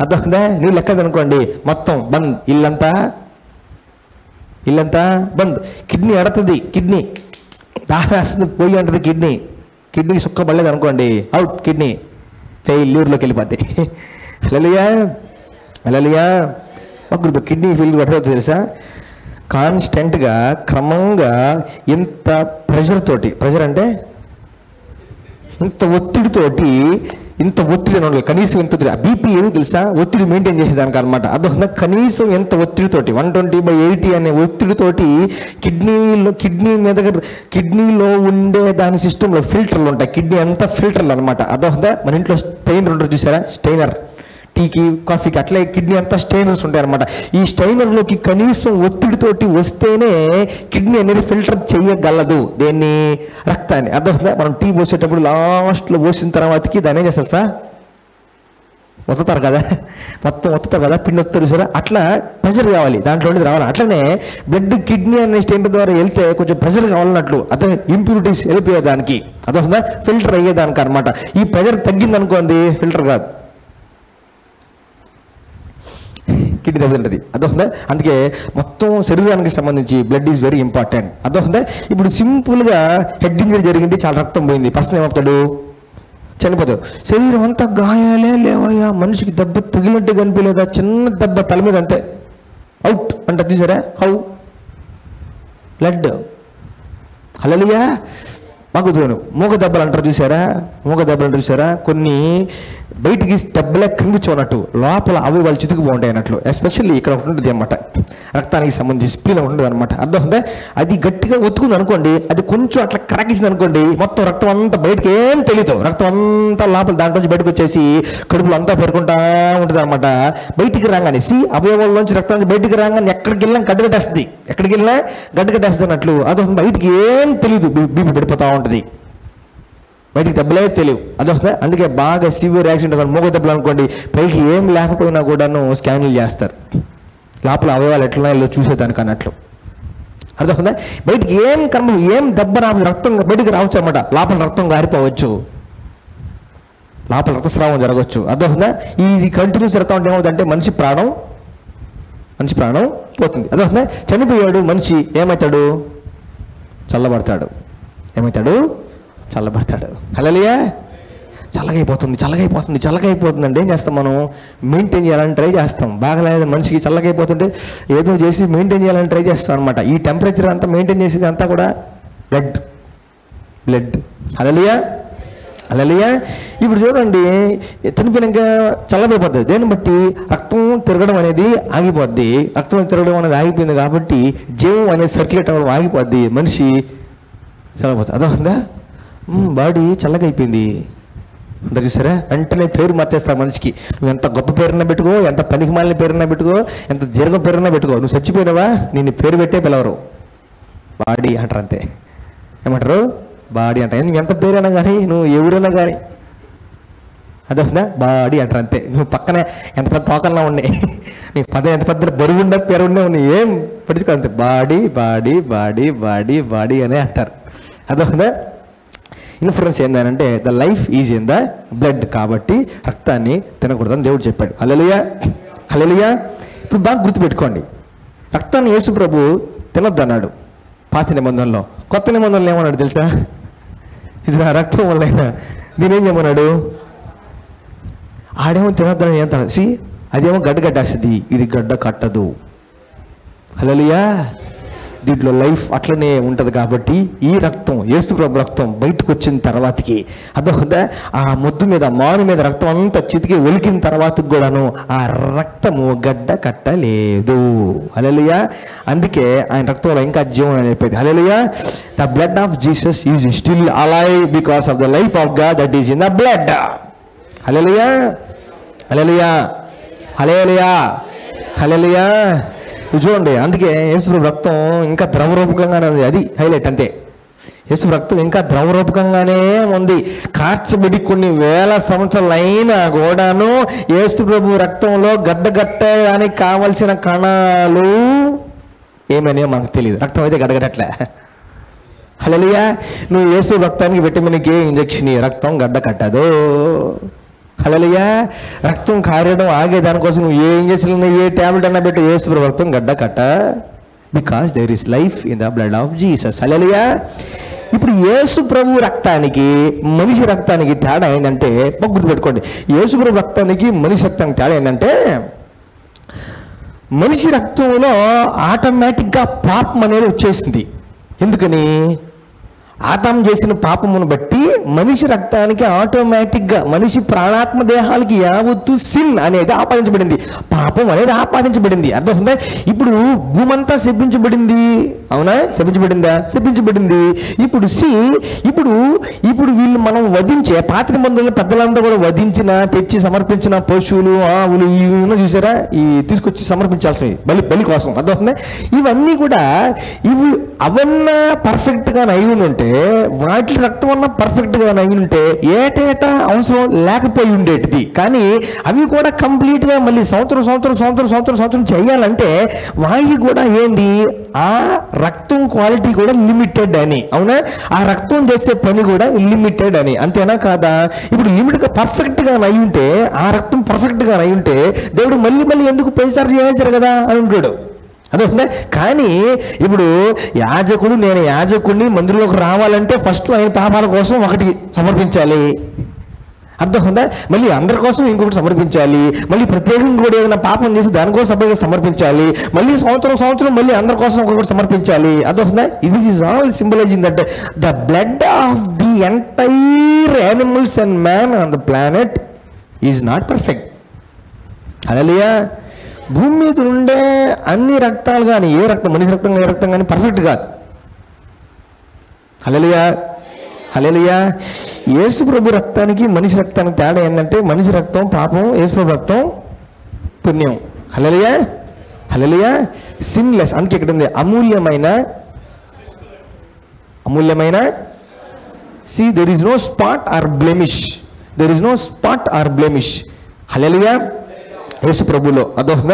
అర్థమవుతుందా? నీళ్ళు ఎక్కదు అనుకోండి, మొత్తం బంద్, ఇల్లంతా బంద్. కిడ్నీ ఎడతది, కిడ్నీ దాహేస్తుంది, పోయి అంటది కిడ్నీ సుక్కబడలేదు అనుకోండి, అవుట్, కిడ్నీ ఫెయిల్యూర్లోకి వెళ్ళిపోద్ది. హల్లెలూయా, హల్లెలూయా. ఒక కిడ్నీ ఫెయిల్ పట్టవచ్చు తెలుసా? కాన్స్టెంట్గా క్రమంగా ఇంత ప్రెషర్ అంటే ఇంత ఒత్తిడితోటి, ఇంత ఒత్తిడి అని కనీసం ఎంత ఒత్తిడి, బీపీ ఏది తెలుసా? ఒత్తిడి మెయింటైన్ చేసేదానికి అనమాట. అర్థం కనీసం ఎంత ఒత్తిడితోటి 120/80 అనే ఒత్తిడితోటి కిడ్నీలో ఉండే దాని సిస్టంలో ఫిల్టర్లు ఉంటాయి. కిడ్నీ అంతా ఫిల్టర్లు అనమాట. అర్థం మన ఇంట్లో స్టెయినర్ ఉంటుంది చూసారా, స్టెయినర్, టీకి కాఫీకి అట్లా కిడ్నీ అంతా స్టెయినర్స్ ఉంటాయి అనమాట. ఈ స్టెయినర్లోకి కనీసం ఒత్తిడితోటి వస్తేనే కిడ్నీ అనేది ఫిల్టర్ చేయగలదు దేన్ని, రక్తాన్ని. అర్థమవుతుందా? మనం టీ పోసేటప్పుడు లాస్ట్లో పోసిన తర్వాతకి దాన్ని ఏం చేస్తారు సార్, ఒత్తుతారు కదా, మొత్తం ఒత్తుతారు కదా, పిండి ఒత్తుతారు సార్. అట్లా ప్రెషర్ కావాలి, దాంట్లో రావాలి. అట్లనే బ్లడ్ కిడ్నీ అనే స్టెయినర్ ద్వారా వెళ్తే కొంచెం ప్రెషర్ కావాలన్నట్లు. అదే ఇంప్యూరిటీస్ వెళ్ళిపోయేదానికి, అర్థమవుతుందా, ఫిల్టర్ అయ్యేదానికి అనమాట. ఈ ప్రెషర్ తగ్గింది అనుకోండి, ఫిల్టర్ కాదు, కిడ్నీ దెబ్బతింటుంది. అర్థమవుతుందా? అందుకే మొత్తం శరీరానికి సంబంధించి బ్లడ్ ఈజ్ వెరీ ఇంపార్టెంట్. అర్థమవుతుందా? ఇప్పుడు సింపుల్గా హెడ్ ఇంజరీ జరిగింది, చాలా రక్తం పోయింది, పర్సన్ ఏమవుతాడు, చనిపోతాడు. శరీరం అంతా గాయాలే లేవయ్యా, మనిషికి దెబ్బ తగిలినట్టు కనిపించలేదా, చిన్న దెబ్బ తల మీద అంతే, అవుట్ అంటే చూసారా, హౌ బ్లడ్. హల్లెలూయా. మాకు మూగ దెబ్బలు అంటారు చూసారా, కొన్ని బయటికి దెబ్బలే కనిపించన్నట్టు, లోపల అవయవాలు చితుకుపోంటాయి అన్నట్లు. ఎస్పెషల్లీ ఇక్కడ ఒకటి ఉంటుంది అనమాట, రక్తానికి సంబంధించి స్ప్లీన్ ఉంటుంది అనమాట. అర్థమవుతుందా? అది గట్టిగా ఒత్తుకుంది అనుకోండి, అది కొంచెం అట్లా క్రాకించింది అనుకోండి, మొత్తం రక్తం అంతా బయటకి ఏం తెలియదు, రక్తం అంతా లోపల దాంట్లోంచి బయటకు వచ్చేసి కడుపులో అంతా పెరుకుంటా ఉంటుంది అనమాట. బయటికి రాగానే అవయవాల్లోంచి రక్తం నుంచి బయటికి రాగానే ఎక్కడికి వెళ్ళినా గడ్డగట్టేస్తుంది అన్నట్లు. అదొక బయటికి ఏం తెలియదు, బీపీ పడిపోతూ ఉంటుంది, బయటికి దెబ్బలే తెలియవు. అదొక అందుకే బాగా సివియర్ యాక్సిడెంట్ మూగ దెబ్బలు అనుకోండి, పైకి ఏం లేకపోయినా కూడాను స్కాన్లు చేస్తారు, లోపల అవయవాలు ఎట్లా చూసేదానికి అన్నట్లు. అర్థమవుతుందా? బయటికి ఏం దెబ్బ రావచ్చు, రక్తం బయటికి రావచ్చు అనమాట, లోపల రక్తం గారిపోవచ్చు, లోపల రక్తస్రావం జరగవచ్చు. అర్థమవుతుందా? ఇది కంటిన్యూస్ రక్తం అంటే ఏమవుతుందంటే మనిషి ప్రాణం పోతుంది. అర్థమవుతుందా? చనిపోయాడు మనిషి, ఏమవుతాడు, చల్లబడతాడు. హల్లెలూయా. చల్లగైపోతుంది అంటే ఏం చేస్తాం, మనం మెయింటైన్ చేయాలని ట్రై చేస్తాం. బాగలేదు మనిషికి చల్లగైపోతుంటే ఏదో చేసి మెయింటైన్ చేయాలని ట్రై చేస్తాం అనమాట. ఈ టెంపరేచర్ అంతా మెయింటైన్ చేసేది అంతా కూడా బ్లడ్. హల్లెలూయా. ఇప్పుడు చూడండి, చనిపోయినాక చల్లబడిపోతుంది, దేన్ని బట్టి రక్తం తిరగడం అనేది ఆగిపోద్ది. రక్తం తిరగడం అనేది ఆగిపోయింది కాబట్టి జీవం అనేది సర్క్యులేట్ అవ్వడం ఆగిపోద్ది, మనిషి చల్లబోతుంది. అదొందా, బాడీ చల్లగైపోయింది అంటే చూసారా, వెంటనే పేరు మార్చేస్తారు మనిషికి. నువ్వు ఎంత గొప్ప పేరున్నా పెట్టుకో, ఎంత పనికి మాలిన పేరున్నా పెట్టుకో, ఎంత దీర్ఘ పేరున్నా పెట్టుకో, నువ్వు చచ్చిపోయినావా నేను పేరు పెట్టే పిలవరు, బాడీ అంటారు అంతే. ఏమంటారు, బాడీ అంటారు. ఎంత పేరైనా కానీ, నువ్వు ఎవరైనా కానీ, అర్థమవుతుందా? బాడీ అంటారు అంతే. నువ్వు పక్కనే ఎంత పెద్ద తోకల్లా ఉన్నాయి, నీకు ఎంత పెద్ద బరువుండే పేరుండే ఉన్నాయి, ఏం పట్టించుకో అంతే. Body body body body body అనే అంటారు. అర్థమవుతుందా? ఇన్ఫ్లుయెన్స్ ఏంటంటే the life is in the blood, కాబట్టి రక్తాన్ని తినకూడదని దేవుడు చెప్పాడు. హల్లెలూయా, హల్లెలూయా. ఇప్పుడు బాగా గుర్తుపెట్టుకోండి, రక్తాన్ని యేసు ప్రభు తినొద్దు అన్నాడు పాత నిబంధనలో. కొత్త నిబంధనలు ఏమన్నాడు తెలుసా? ఇది నా రక్తం వల్లైనా దీని ఏం చేయమన్నాడు? ఆడేమో తినొద్దని ఏం తెలిసి అదేమో గడ్డ కట్టేస్తుంది, ఇది గడ్డ కట్టదు. హల్లెలూయా. దీంట్లో లైఫ్ అట్లనే ఉంటుంది. కాబట్టి ఈ రక్తం, యేసు ప్రభు రక్తం బయటకు వచ్చిన తర్వాతకి అదొకదా ఆ ముద్దు మీద మాను మీద రక్తం అంతా చితికి ఒలికిన తర్వాత కూడాను ఆ రక్తము గడ్డ కట్టలేదు. హల్లెలూయా. అందుకే ఆయన రక్తంలో ఇంకా జీవం అని చెప్పేది. Hallelujah. The blood of Jesus is still alive because of the life of God that is in the blood. Hallelujah, hallelujah, hallelujah, hallelujah. చూడండి, అందుకే యేసు రక్తం ఇంకా ద్రవరూపకంగానే ఉంది. అది హైలైట్ అంతే. యేసు రక్తం ఇంకా ద్రవరూపకంగానే ఉంది. కార్చబడి కొన్ని వేల సంవత్సరాలు అయినా కూడాను యేసు ప్రభు రక్తంలో గడ్డగట్టడానికి కావలసిన కణాలు ఏమని మనకు తెలియదు. రక్తం అయితే గడ్డగట్టట్లే. హల్లెలూయా. నువ్వు యేసు రక్తానికి విటమిన్ కే ఇంజెక్షన్, రక్తం గడ్డ కట్టదు. హల్లెలూయా. రక్తం కారడం ఆగే దానికోసం నువ్వు ఏ ఇంజెక్షన్ ఏ ట్యాబ్లెట్ అన్నా పెట్టి యేసు రక్తం గడ్డ కట్ట, because there is life in the blood of Jesus. Hallelujah. ఇప్పుడు యేసు ప్రభు రక్తానికి మనిషి రక్తానికి తేడా ఏంటంటే, గుర్తుపెట్టుకోండి, యేసు ప్రభు రక్తానికి మనిషి రక్తానికి తేడా ఏంటంటే, మనిషి రక్తంలో ఆటోమేటిక్గా పాపం అనేది వచ్చేసింది. ఎందుకని? ఆదాం చేసిన పాపమును బట్టి మనిషి రక్తానికి ఆటోమేటిక్గా మనిషి ప్రాణాత్మ దేహాలకి యావత్తు సిన్ అనేది ఆపాదించబడింది, పాపం అనేది ఆపాదించబడింది. అర్థమవుతుందా? ఇప్పుడు భూమంతా శపించబడింది, అవునా? శపించబడిందా? శపించబడింది. ఇప్పుడు వీళ్ళు మనం వధించే పాత నిబంధనలు పెద్దలంతా కూడా వధించిన తెచ్చి సమర్పించిన పశువులు ఆవులు ఇవి చూసారా, ఈ తీసుకొచ్చి సమర్పించాల్సినవి బలి కోసం. అర్థమవుతుందా? ఇవన్నీ కూడా అవన్నా పర్ఫెక్ట్గా అయి ఉంటే, వాటి రక్తం అన్న పర్ఫెక్ట్గా అయి ఉంటే ఏటేటా అవసరం లేకపోయి ఉండేటిది. కానీ అవి కూడా కంప్లీట్గా మళ్ళీ సంవత్సరం చేయాలంటే వాటి కూడా ఏంది, ఆ రక్తం క్వాలిటీ కూడా లిమిటెడ్ అని. అవునా? ఆ రక్తం చేసే పని కూడా లిమిటెడ్ అని. అంతేనా కాదా? ఇప్పుడు లిమిట్గా పర్ఫెక్ట్గా అయి ఉంటే, ఆ రక్తం పర్ఫెక్ట్గా అయి ఉంటే దేవుడు మళ్ళీ ఎందుకు పైసారి చేసేసారు కదా అని ఉంటాడు. అదవుతుందా? కానీ ఇప్పుడు నేను యాజకుడిని మందిరంలోకి రావాలంటే ఫస్ట్ ఆయన పాపాల కోసం ఒకటి సమర్పించాలి. అర్థమవుతుందా? మళ్ళీ అందరి కోసం ఇంకొకటి సమర్పించాలి. మళ్ళీ ప్రత్యేకంగా కూడా ఏదైనా పాపం చేసి దానికోసం సమర్పించాలి. మళ్ళీ సంవత్సరం మళ్ళీ అందరి కోసం ఇంకొకటి సమర్పించాలి. అర్థమవుతుందా? ఇది is all symbolising that the blood of the entire animals and man on the planet is not perfect. Hallelujah. భూమి మీద ఉండే అన్ని రక్తాలు కానీ ఏ రక్తం, మనిషి రక్తం ఏ రక్తం కానీ పర్ఫెక్ట్ కాదు. హల్లెలూయా, హల్లెలూయా. యేసు ప్రభు రక్తానికి మనిషి రక్తానికి తేడా ఏంటంటే, మనిషి రక్తం పాపం, యేసు ప్రభు రక్తం పుణ్యం. Hallelujah, hallelujah. సిన్లెస్. అందుకే ఇక్కడ ఉంది అమూల్యమైన see there is no spot or blemish. Hallelujah. యేసు ప్రభులో. అదొక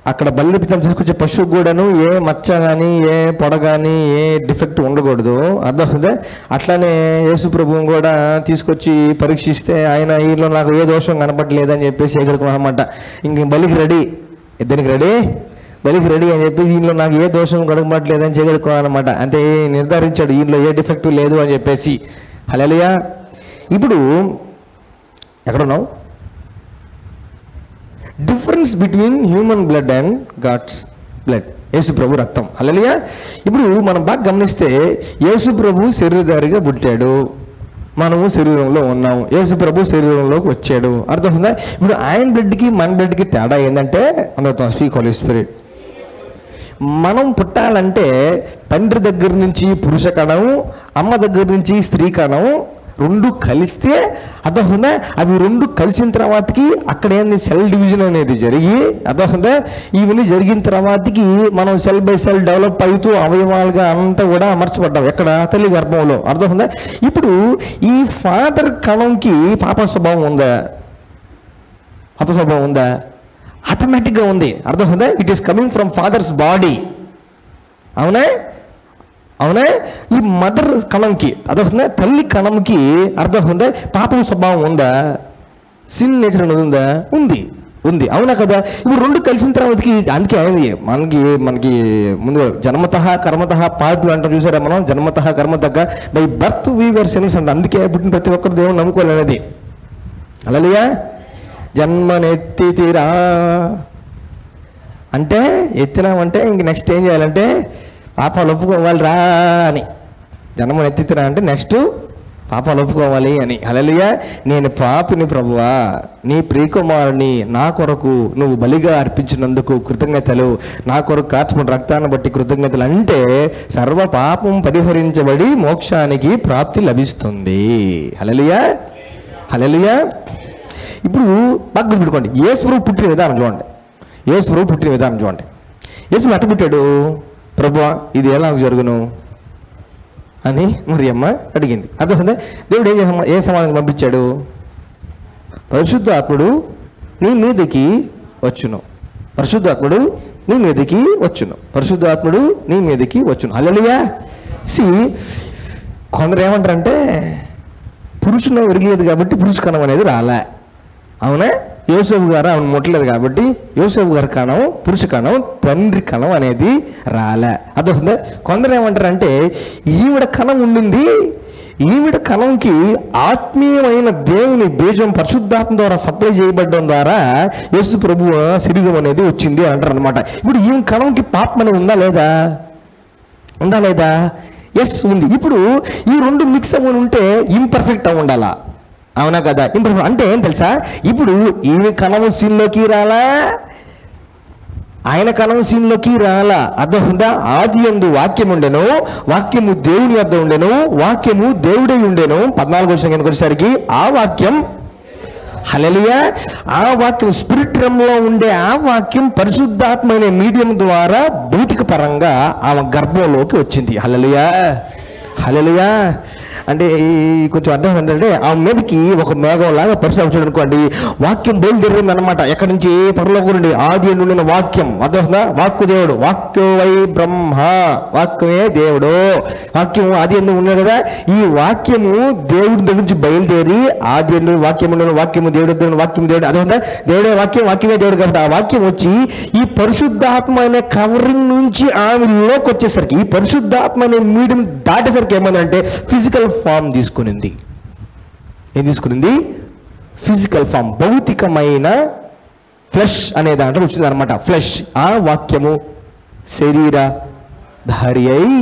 అక్కడ బలిపితం తీసుకొచ్చే పశువు కూడాను ఏ మచ్చ కానీ ఏ పొడ కానీ ఏ డిఫెక్ట్ ఉండకూడదు. అదొక అట్లానే యేసు ప్రభువుని కూడా తీసుకొచ్చి పరీక్షిస్తే ఆయన వీళ్ళు నాకు ఏ దోషం కనపడలేదని చెప్పేసి ఎగడుకున్నాం అనమాట. ఇంక బలికి రెడీ అని చెప్పేసి ఈయనలో నాకు ఏ దోషం కనపడలేదని చేయగలుగుతున్నాను అనమాట. అంటే నిర్ధారించాడు ఈయనలో ఏ డిఫెక్ట్ లేదు అని చెప్పేసి. హల్లెలూయా. ఇప్పుడు ఎక్కడున్నావు? Difference between human blood and God's blood, యేసు ప్రభు రక్తం. హల్లెలూయా. ఇప్పుడు మనం బాగా గమనిస్తే యేసు ప్రభు శరీరధారిగా పుట్టాడు, మనము శరీరంలో ఉన్నాం, యేసు ప్రభు శరీరంలోకి వచ్చాడు. అర్థమవుతుందా? ఇప్పుడు ఆయన బ్లడ్కి మన బ్లడ్కి తేడా ఏంటంటే, అందరితో స్పీక్ హోలీ స్పిరిట్. మనం పుట్టాలంటే తండ్రి దగ్గర నుంచి పురుష కణం, అమ్మ దగ్గర నుంచి స్త్రీ కణం రెండు కలిస్తే అర్థమవుతుందా, అవి రెండు కలిసిన తర్వాతకి అక్కడ ఏంది సెల్ డివిజన్ అనేది జరిగి అర్థమవుతుందా, ఇవన్నీ జరిగిన తర్వాతకి మనం సెల్ బై సెల్ డెవలప్ అవుతూ అవయవాలుగా అంతా కూడా అమర్చబడ్డాం ఎక్కడ, తల్లి గర్భంలో. అర్థమవుతుందా. ఇప్పుడు ఈ ఫాదర్ కణంకి పాప స్వభావం ఉందా, పాప స్వభావం ఉందా? ఆటోమేటిక్గా ఉంది. అర్థమవుతుందా. It is coming from father's body. అవునా అవునా. ఈ మదర్ కణంకి అర్థమవుతుందా, తల్లి కణంకి అర్థమవుతుందా పాపం స్వభావం ఉందా, సిన్ నేచర్ అనేది ఉందా, ఉంది ఉంది. అవునా కదా. ఇప్పుడు రెండు కలిసిన తర్వాతకి అందుకే అయింది మనకి ముందు జన్మతః కర్మతః పాపులు అంటాం చూసారా మనం, జన్మతః కర్మతః బై బర్త్ వీవర్ సిన్స్ అంట. అందుకే పుట్టిన ప్రతి ఒక్కరు దేవుని నమ్ముకోలేనది. హల్లెలూయా. జన్మనెత్తితిరా అంటే ఎత్తినామంటే ఇంక నెక్స్ట్ ఏం చేయాలంటే పాపాలు ఒప్పుకోవాలి రా అని. జన్మను ఎత్తితిరా అంటే నెక్స్ట్ పాపాలు ఒప్పుకోవాలి అని. హల్లెలూయా. నేను పాపిని ప్రభువా, నీ ప్రియకుమారుని నా కొరకు నువ్వు బలిగా అర్పించినందుకు కృతజ్ఞతలు, నా కొరకు కార్చుకున్న రక్తాన్ని బట్టి కృతజ్ఞతలు అంటే సర్వ పాపం పరిహరించబడి మోక్షానికి ప్రాప్తి లభిస్తుంది. హల్లెలూయా హల్లెలూయా. ఇప్పుడు బాగా గుర్తుపెట్టుకోండి, యేసు ప్రభు పుట్టిన విధానం చూడండి. యేసు ప్రభు పుట్టిన విధానం చూడండి. యేసు అట్ట పుట్టాడు. ప్రభువా ఇది ఎలా జరుగును అని మరియమ్మ అడిగింది. అర్థమైందా. దేవుడు ఏ సమాధానం పంపించాడు, పరిశుద్ధాత్ముడు నీ మీదకి వచ్చును, పరిశుద్ధాత్ముడు నీ మీదకి వచ్చును, పరిశుద్ధాత్ముడు నీ మీదకి వచ్చును. హల్లెలూయా. కొందరు ఏమంటారంటే పురుషుని విరిగేది కాబట్టి పురుష కణం అనేది రాలే. అవునా. యోసేపు గారు ఆమెను ముట్టలేదు కాబట్టి యోసేపు గారి కణం పురుష కణం తండ్రి కణం అనేది రాలే. అదొక కొందరు ఏమంటారంటే ఈవిడ కణం ఉండింది, ఈవిడ కణంకి ఆత్మీయమైన దేవుని బీజం పరిశుద్ధాత్మ ద్వారా సప్లై చేయబడడం ద్వారా యేసు ప్రభు శరీరం అనేది వచ్చింది అని అంటారు అనమాట. ఇప్పుడు ఈమె కణంకి పాపం అనేది ఉందా లేదా, ఉందా లేదా? ఎస్ ఉంది. ఇప్పుడు ఈ రెండు మిక్స్ అవ్వని ఉంటే ఇంపర్ఫెక్ట్ అవి ఉండాలా, అవునా కదా. ఇంపర్ఫెక్ట్ అంటే ఏం తెలుసా, ఇప్పుడు ఈమె కణము సీన్లోకి రాలా, ఆయన కణం సీన్లోకి రాలా. అర్థమవుతుందా. ఆది యందు వాక్యం ఉండెను, వాక్యము దేవుని వద్ద ఉండెను, వాక్యము దేవుడై ఉండెను. 14వ వచనం కిందకి వచ్చేసరికి ఆ వాక్యం, హల్లెలూయా, ఆ వాక్యం స్పిరిట్ రమ్లో ఉండే ఆ వాక్యం పరిశుద్ధాత్మ అనే మీడియం ద్వారా భౌతిక పరంగా ఆమె గర్భంలోకి వచ్చింది. హల్లెలూయా హల్లెలూయా. అంటే కొంచెం అర్థం ఏంటంటే ఆ మీదకి ఒక మేఘం లాగా పరిశుభ్రం అనుకోండి, వాక్యం బయలుదేరింది అనమాట. ఎక్కడి నుంచి, పరలోకం నుండి. ఆది నుండిన వాక్యం. అర్థమవుతుందా. వాక్కు దేవుడు, వాక్యో వై బ్రహ్మ, వాక్యమే దేవుడు. వాక్యం ఆది ఎందుకు ఉన్నాడు కదా. ఈ వాక్యము దేవుడి దగ్గర నుంచి బయలుదేరి ఆది ఎందు వాక్యం ఉండను, వాక్యము దేవుడు, వాక్యం దేవుడు. అర్థమవుతుందా. దేవుడే వాక్యం, వాక్యమే దేవుడు కాబట్టి ఆ వాక్యం వచ్చి ఈ పరిశుద్ధాత్మ అనే కవరింగ్ నుంచి ఆమెలోకి వచ్చేసరికి, ఈ పరిశుద్ధాత్మ అనే మీడియం దాటేసరికి ఏమైందంటే ఫిజికల్ ఫామ్ తీసుకునింది. ఏం తీసుకునింది? ఫిజికల్ ఫామ్, భౌతికమైన ఫ్లెష్ అనే దాంట్లో వచ్చింది అనమాట. ఫ్లెష్. ఆ వాక్యము శరీర ధారి అయి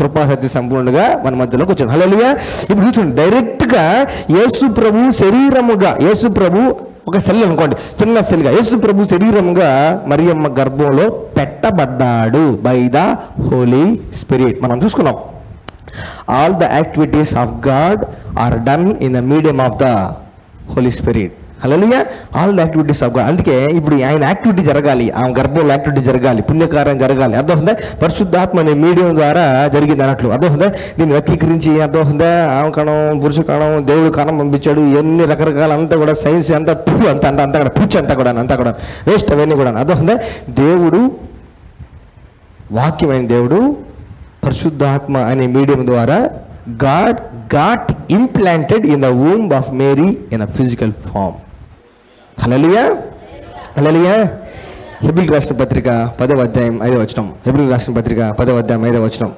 కృపాసత్య సంపూర్ణంగా మన మధ్యలోకి వచ్చాడు. హల్లెలూయా. ఇప్పుడు చూడండి, డైరెక్ట్గా యేసు ప్రభు శరీరముగా, యేసు ప్రభు ఒక సెల్ అనుకోండి, చిన్న సెల్గా యేసు ప్రభు శరీరముగా మరియమ్మ గర్భంలో పెట్టబడ్డాడు బై ద హోలీ స్పిరిట్. మనం చూసుకున్నాం. All the activities of God are done in the medium of the Holy Spirit. Hallelujah. All the activities of God. అందుకే ఇప్పుడు ఆయన యాక్టివిటీ జరగాలి, ఆమె గర్భంలో యాక్టివిటీ జరగాలి, పుణ్యకార్యం జరగాలి. అర్థమవుతుందా. పరిశుద్ధాత్మ అనే మీడియం ద్వారా జరిగింది అన్నట్లు. అర్థమవుతుందా. దీన్ని వ్యక్తీకరించి అర్థమవుతుందా. ఆమె కణం, పురుష కణం, దేవుడు కణం పంపించాడు, ఎన్ని రకరకాల అంతా కూడా సైన్స్ అంతా అంతా కూడా పూచి అంతా కూడా వేస్ట్ అవన్నీ కూడా. అర్థమవుతుందా. దేవుడు వాక్యమైన దేవుడు పరిశుద్ధాత్మ అనే మీడియం ద్వారా God got implanted in the womb of Mary in a physical form. Hallelujah hallelujah. హెబ్రీయులకు రాసిన పత్రిక 10వ అధ్యాయం 5వ వచనం. హెబ్రీయులకు రాసిన పత్రిక 10వ అధ్యాయం 5వ వచనం.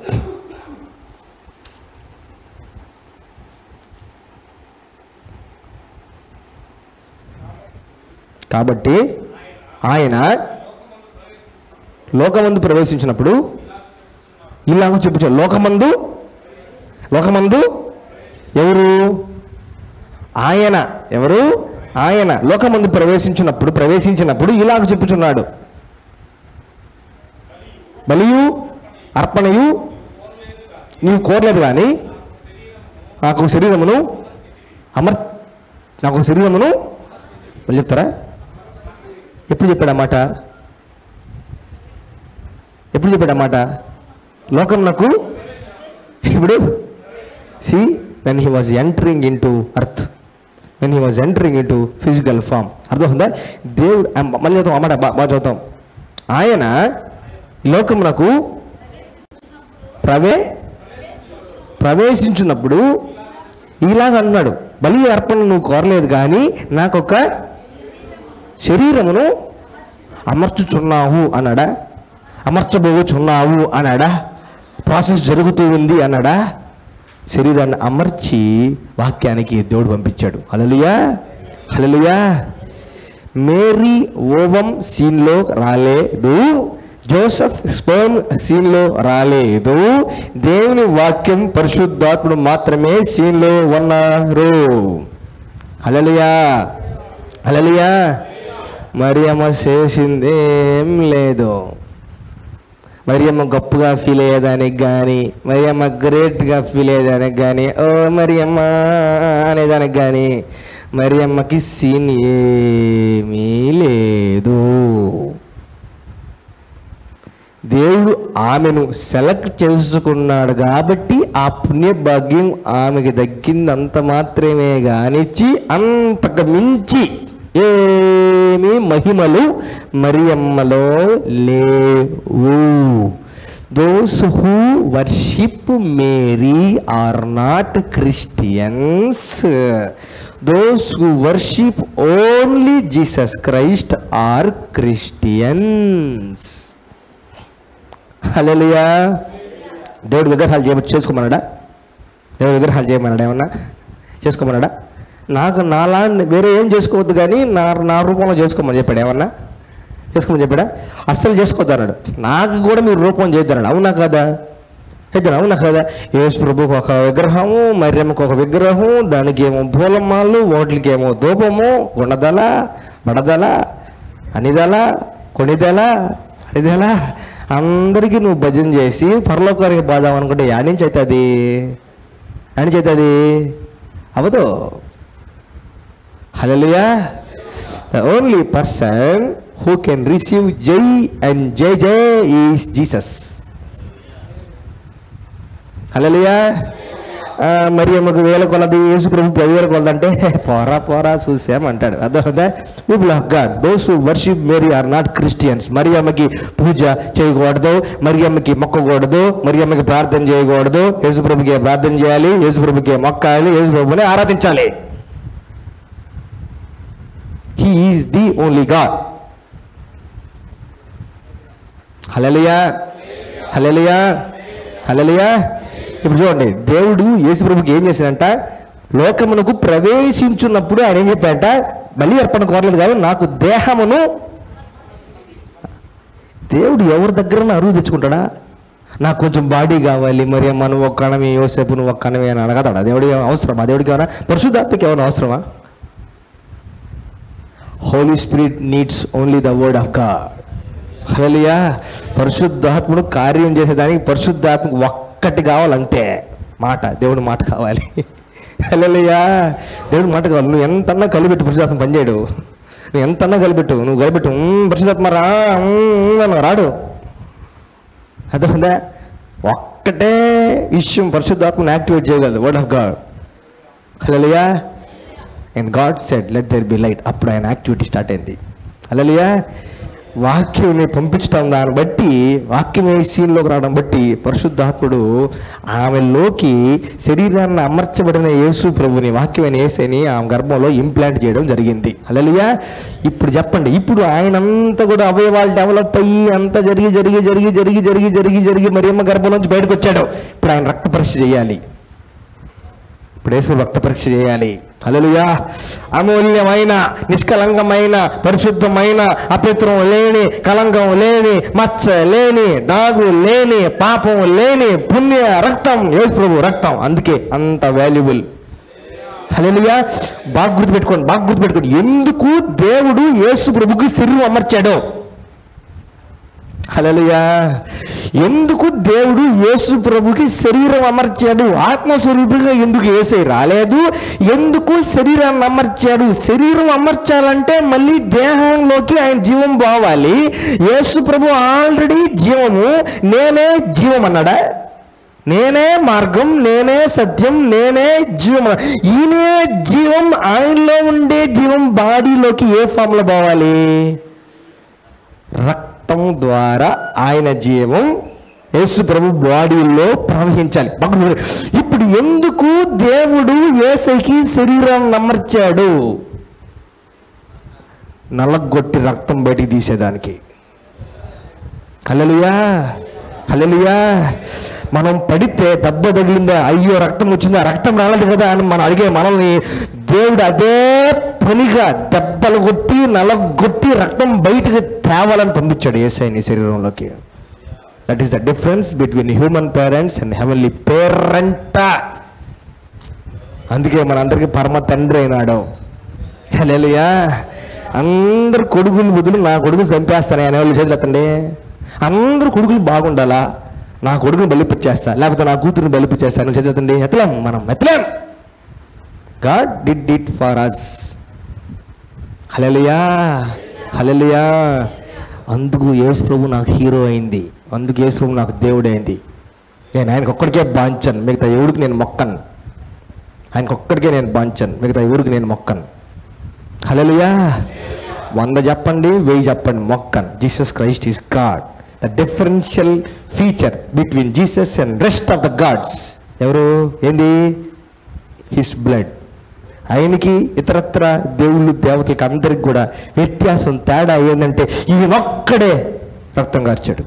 కాబట్టి ఆయన లోకమందు ప్రవేశించినప్పుడు ఇలాగ చెప్పుచారు. లోకమందు ఎవరు? ఆయన. ఎవరు? ఆయన లోకమందు ప్రవేశించినప్పుడు ఇలాగ చెప్పుచున్నాడు, బలియు అర్పణయు నీవు కోరలేదు కానీ నాకు శరీరమును నాకు ఒక శరీరమును వాళ్ళు చెప్తారా? ఎప్పుడు చెప్పాడన్నమాట? ఎప్పుడు చెప్పాడన్నమాట? లోకం నాకు ఇప్పుడు when he was entering into earth, when he was entering into physical form, అర్థమవుతుందా? దేవుడు మళ్ళీ చదువుతాం అన్నమాట, బాగా చదువుతాం. ఆయన లోకమునకు ప్రవేశించున్నప్పుడు ఇలాగ అన్నాడు, బలి అర్పణ నువ్వు కోరలేదు కానీ నాకొక శరీరమును అమర్చుచున్నావు అన్నాడా? అమర్చబోచున్నావు అన్నాడా? ప్రాసెస్ జరుగుతూ ఉంది అన్నాడా? శరీరాన్ని అమర్చి వాక్యానికి దేవుడు పంపించాడు. హల్లెలూయా, హల్లెలూయా. మేరీ ఓవం సీన్లో రాలేదు, జోసెఫ్ స్పెర్మ్ సీన్లో రాలేదు, దేవుని వాక్యం పరిశుద్ధాత్ముడు మాత్రమే సీన్లో ఉన్నారు. హల్లెలూయా, హల్లెలూయా. మరియమ్మ చేసిందేం లేదు. మరియమ్మ గొప్పగా ఫీల్ అయ్యేదానికి కానీ, మరియమ్మ గ్రేట్గా ఫీల్ అయ్యేదానికి కానీ, ఓ మరియమ్మ అనేదానికి కానీ మరియమ్మకి సీన్ ఏమీ లేదు. దేవుడు ఆమెను సెలెక్ట్ చేసుకున్నాడు కాబట్టి ఆ పుణ్యభాగ్యం ఆమెకి దక్కిందంత మాత్రమే గానిచ్చి అంతకు మించి ఏమీ మహిమలు మరియమ్మలో లేవు. Those who worship Mary are not Christians. Those who worship only Jesus Christ are Christians. హల్లెలూయా. దేవుడి విగ్రహాలు చేసుకోమన్నాడా? దేవుడి విగ్రహాలు చేయమన్నాడా? ఏమన్నా చేసుకోమన్నాడా? నాకు నాలా వేరే ఏం చేసుకోవద్దు కానీ నా రూపంలో చేసుకోమని చెప్పాడు. ఏమన్నా చేసుకోమని చెప్పాడా? అస్సలు చేసుకోవద్దు అన్నాడు. నాకు కూడా మీరు రూపం చేద్దన్నాడు. అవునా కదా? అయితే అవునా కదా? యేసు ప్రభుకు ఒక విగ్రహము, మరియమ్మకు ఒక విగ్రహం, దానికి ఏమో పూలమాలు, వాటికి ఏమో ధూపము, గుణదల, బడదల, అనిదల, కొనిదల, అడిదల, అందరికీ నువ్వు భజన చేసి పరలోకానికి బాదాం అనుకుంటే యాడ్ నుంచి అవుతుంది? యాడ్ నుంచి అవుతుంది? అవదు. Hallelujah. The only person who can receive Jai and Jai is Jesus. Hallelujah. మరియమ్మకు 1000 కొలది, యేసు ప్రభు 10,000 కొలది అంటే పోరా చూసామంటాడు. అర్థమవుతుందా? People of God, those who worship Mary are not Christians. మరియమ్మకి పూజ చేయకూడదు, మరియమ్మకి మొక్కకూడదు, మరియమ్మకి ప్రార్థన చేయకూడదు. యేసు ప్రభుకి ప్రార్థన చేయాలి, యేసు ప్రభుకి మొక్కాలి, యేసు ప్రభుని ఆరాధించాలి. He is the only God. Hallelujah, hallelujah, హల్లెలూయా. ఇప్పుడు చూడండి, దేవుడు యేసు ప్రభుకి ఏం చేశాడంట? లోకమునకు ప్రవేశించున్నప్పుడు ఆయన ఏం చెప్పాడంట? బలి అర్పణ కోరలేదు కానీ నాకు దేహమును. దేవుడు ఎవరి దగ్గర అరువు తెచ్చుకుంటాడా? నాకు కొంచెం బాడీ కావాలి, మరి అమ్మ నువ్వు ఒక్క కణమే, యోసేపు నువ్వు ఒక్క కణమే అని అడగతాడా? దేవుడికి అవసరమా? దేవుడికి ఏమైనా, పరిశుద్ధాత్మకి ఏమైనా అవసరమా? Holy Spirit needs only the word of God. హల్లెలూయా. పరిశుద్ధాత్ముడు కార్యం చేసేదానికి పరిశుద్ధాత్మకు ఒక్కటి కావాలంతే, మాట, దేవుడి మాట కావాలి. హల్లెలూయా. దేవుడి మాట కావాలి. నువ్వు ఎంతన్నా కలిపెట్టు, పరిశుద్ధాత్మ పనిచేయడు. నువ్వు ఎంతన్నా కలిపెట్టు, పరిశుద్ధాత్మ రాడు. అర్థమైందా? ఒక్కటే విషయం పరిశుద్ధాత్మను యాక్టివేట్ చేయగలదు, word of God. Hallelujah. And God said, let there be light. అప్పుడు ఆయన యాక్టివిటీ స్టార్ట్ అయింది. హల్లెలూయా. వాక్యం పంపించడం, దాన్ని బట్టి వాక్యమే సీన్లోకి రావడం బట్టి పరిశుద్ధాత్ముడు ఆమెలోకి శరీరాన్ని అమర్చబడిన యేసు ప్రభుని, వాక్యమైన యేసుని ఆమె గర్భంలో ఇంప్లాంట్ చేయడం జరిగింది. హల్లెలూయా. ఇప్పుడు చెప్పండి, ఇప్పుడు ఆయనంతా కూడా అవయవాలు డెవలప్ అయ్యి అంతా జరిగి జరిగి జరిగి జరిగి జరిగి జరిగి జరిగి మరియమ్మ గర్భం నుంచి బయటకు వచ్చాడు. ఇప్పుడు ఆయన రక్త పరీక్ష చేయాలి. ఇప్పుడు యేసు రక్త పరీక్ష చేయాలి. హల్లెలూయా. అమూల్యమైన, నిష్కలంకమైన, పరిశుద్ధమైన, అపవిత్రం లేని, కలంకం లేని, మచ్చ లేని, దాగు లేని, పాపం లేని పుణ్య రక్తం యేసు ప్రభు రక్తం. అందుకే అంత వాల్యుబుల్. హల్లెలూయా. బాగా గుర్తుపెట్టుకోండి. ఎందుకు దేవుడు యేసు ప్రభుకి శరీరం అమర్చాడు? హల్లెలూయా. ఎందుకు దేవుడు యేసు ప్రభుకి శరీరం అమర్చాడు? ఆత్మస్వరూపుడిగా ఎందుకు యేసయ్య రాలేదు? ఎందుకు శరీరాన్ని అమర్చాడు? శరీరం అమర్చాలంటే మళ్ళీ దేహంలోకి ఆయన జీవం పోవాలి. యేసు ప్రభు ఆల్రెడీ జీవము, నేనే జీవం అన్నాడా? నేనే మార్గం, నేనే సత్యం, నేనే జీవం. ఈయనే జీవం. ఆయనలో ఉండే జీవం బాడీలోకి ఏ ఫామ్లో పోవాలి? రక్తం ద్వారా ఆయన జీవం యేసు ప్రభు బాడీలో ప్రవహించాలి. ఇప్పుడు ఎందుకు దేవుడు యేసయ్యకి శరీరాన్ని అమర్చాడు? నలగొట్టి రక్తం బయటికి తీసేదానికి. హల్లెలూయా, హల్లెలూయా. మనం పడితే దెబ్బ తగిలిందా, అయ్యో రక్తం వచ్చిందా, రక్తం రాలేదు కదా అని మనం అడిగే మనల్ని దేవుడు అదే పనిగా దెబ్బలు కొట్టి నలగొట్టి రక్తం బయటకు తేవాలని పంపించాడు యేసయ్యని శరీరంలోకి. That is the difference between human parents and heavenly parent. అందుకే మనందరికీ పరమ తండ్రి అయినాడు. హల్లెలూయా. అందరు కొడుకులు బదులు నా కొడుకుని చంపేస్తాను అనే వాళ్ళు చేతులు ఎత్తండి. అందరూ కొడుకులు బాగుండాలా, నా కొడుకుని బలిపించేస్తా, లేకపోతే నా కూతురుని బలిపించేస్తాను చేతులు ఎత్తండి. ఎత్తలేం, మనం ఎత్తలేం. God did it for us. Hallelujah, hallelujah. అందుకు యేసు ప్రభు నాకు హీరో అయింది. అందుకు యేసు ప్రభు నాకు దేవుడు అయింది. నేను ఆయనకు ఒక్కడికే బాంచను, మిగతా ఎవరికి నేను మొక్కను. ఆయనకు ఒక్కడికే నేను బాంచను, మిగతా ఎవరికి నేను మొక్కను. హల్లెలూయా. 100 చెప్పండి, 1000 చెప్పండి, మొక్కను. Jesus Christ is God. The differential feature between Jesus and rest of the gods ఎవరు? ఏంది? His blood. ఆయనకి ఇతరత్ర దేవుళ్ళు దేవతలకి అందరికి కూడా వ్యత్యాసం, తేడా ఏంటంటే ఈయనొక్కడే రక్తం కార్చాడు.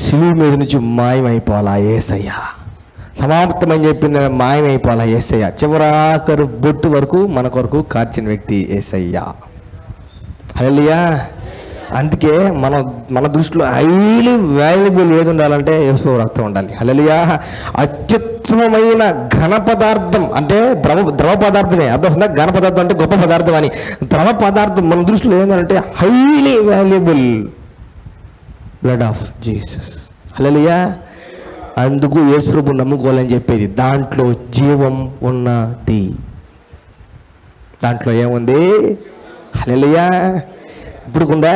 శిలువ మీద నుంచి మాయమైపోవాలా యేసయ్య, సమాప్తమని చెప్పింది మాయమైపోవాలా యేసయ్య. చివరాఖరు బొట్టు వరకు మన కొరకు కార్చిన వ్యక్తి యేసయ్య. హల్లెలూయా. అందుకే మన దృష్టిలో హైలీ వాల్యుబుల్ ఏది ఉండాలంటే యేసు రక్తం ఉండాలి. హల్లెలూయా. అత్యుత్తమమైన ఘన పదార్థం అంటే ద్రవ పదార్థమే. అర్థం? ఘన పదార్థం అంటే గొప్ప పదార్థం అని. ద్రవ పదార్థం మన దృష్టిలో ఏంటంటే highly valuable blood of Jesus. Hallelujah. అందుకు యేసు ప్రభువుని నమ్ముకోవాలని చెప్పేది. దాంట్లో జీవం ఉన్నది. దాంట్లో ఏముంది? హల్లెలూయా. ఇప్పుడుకుందా?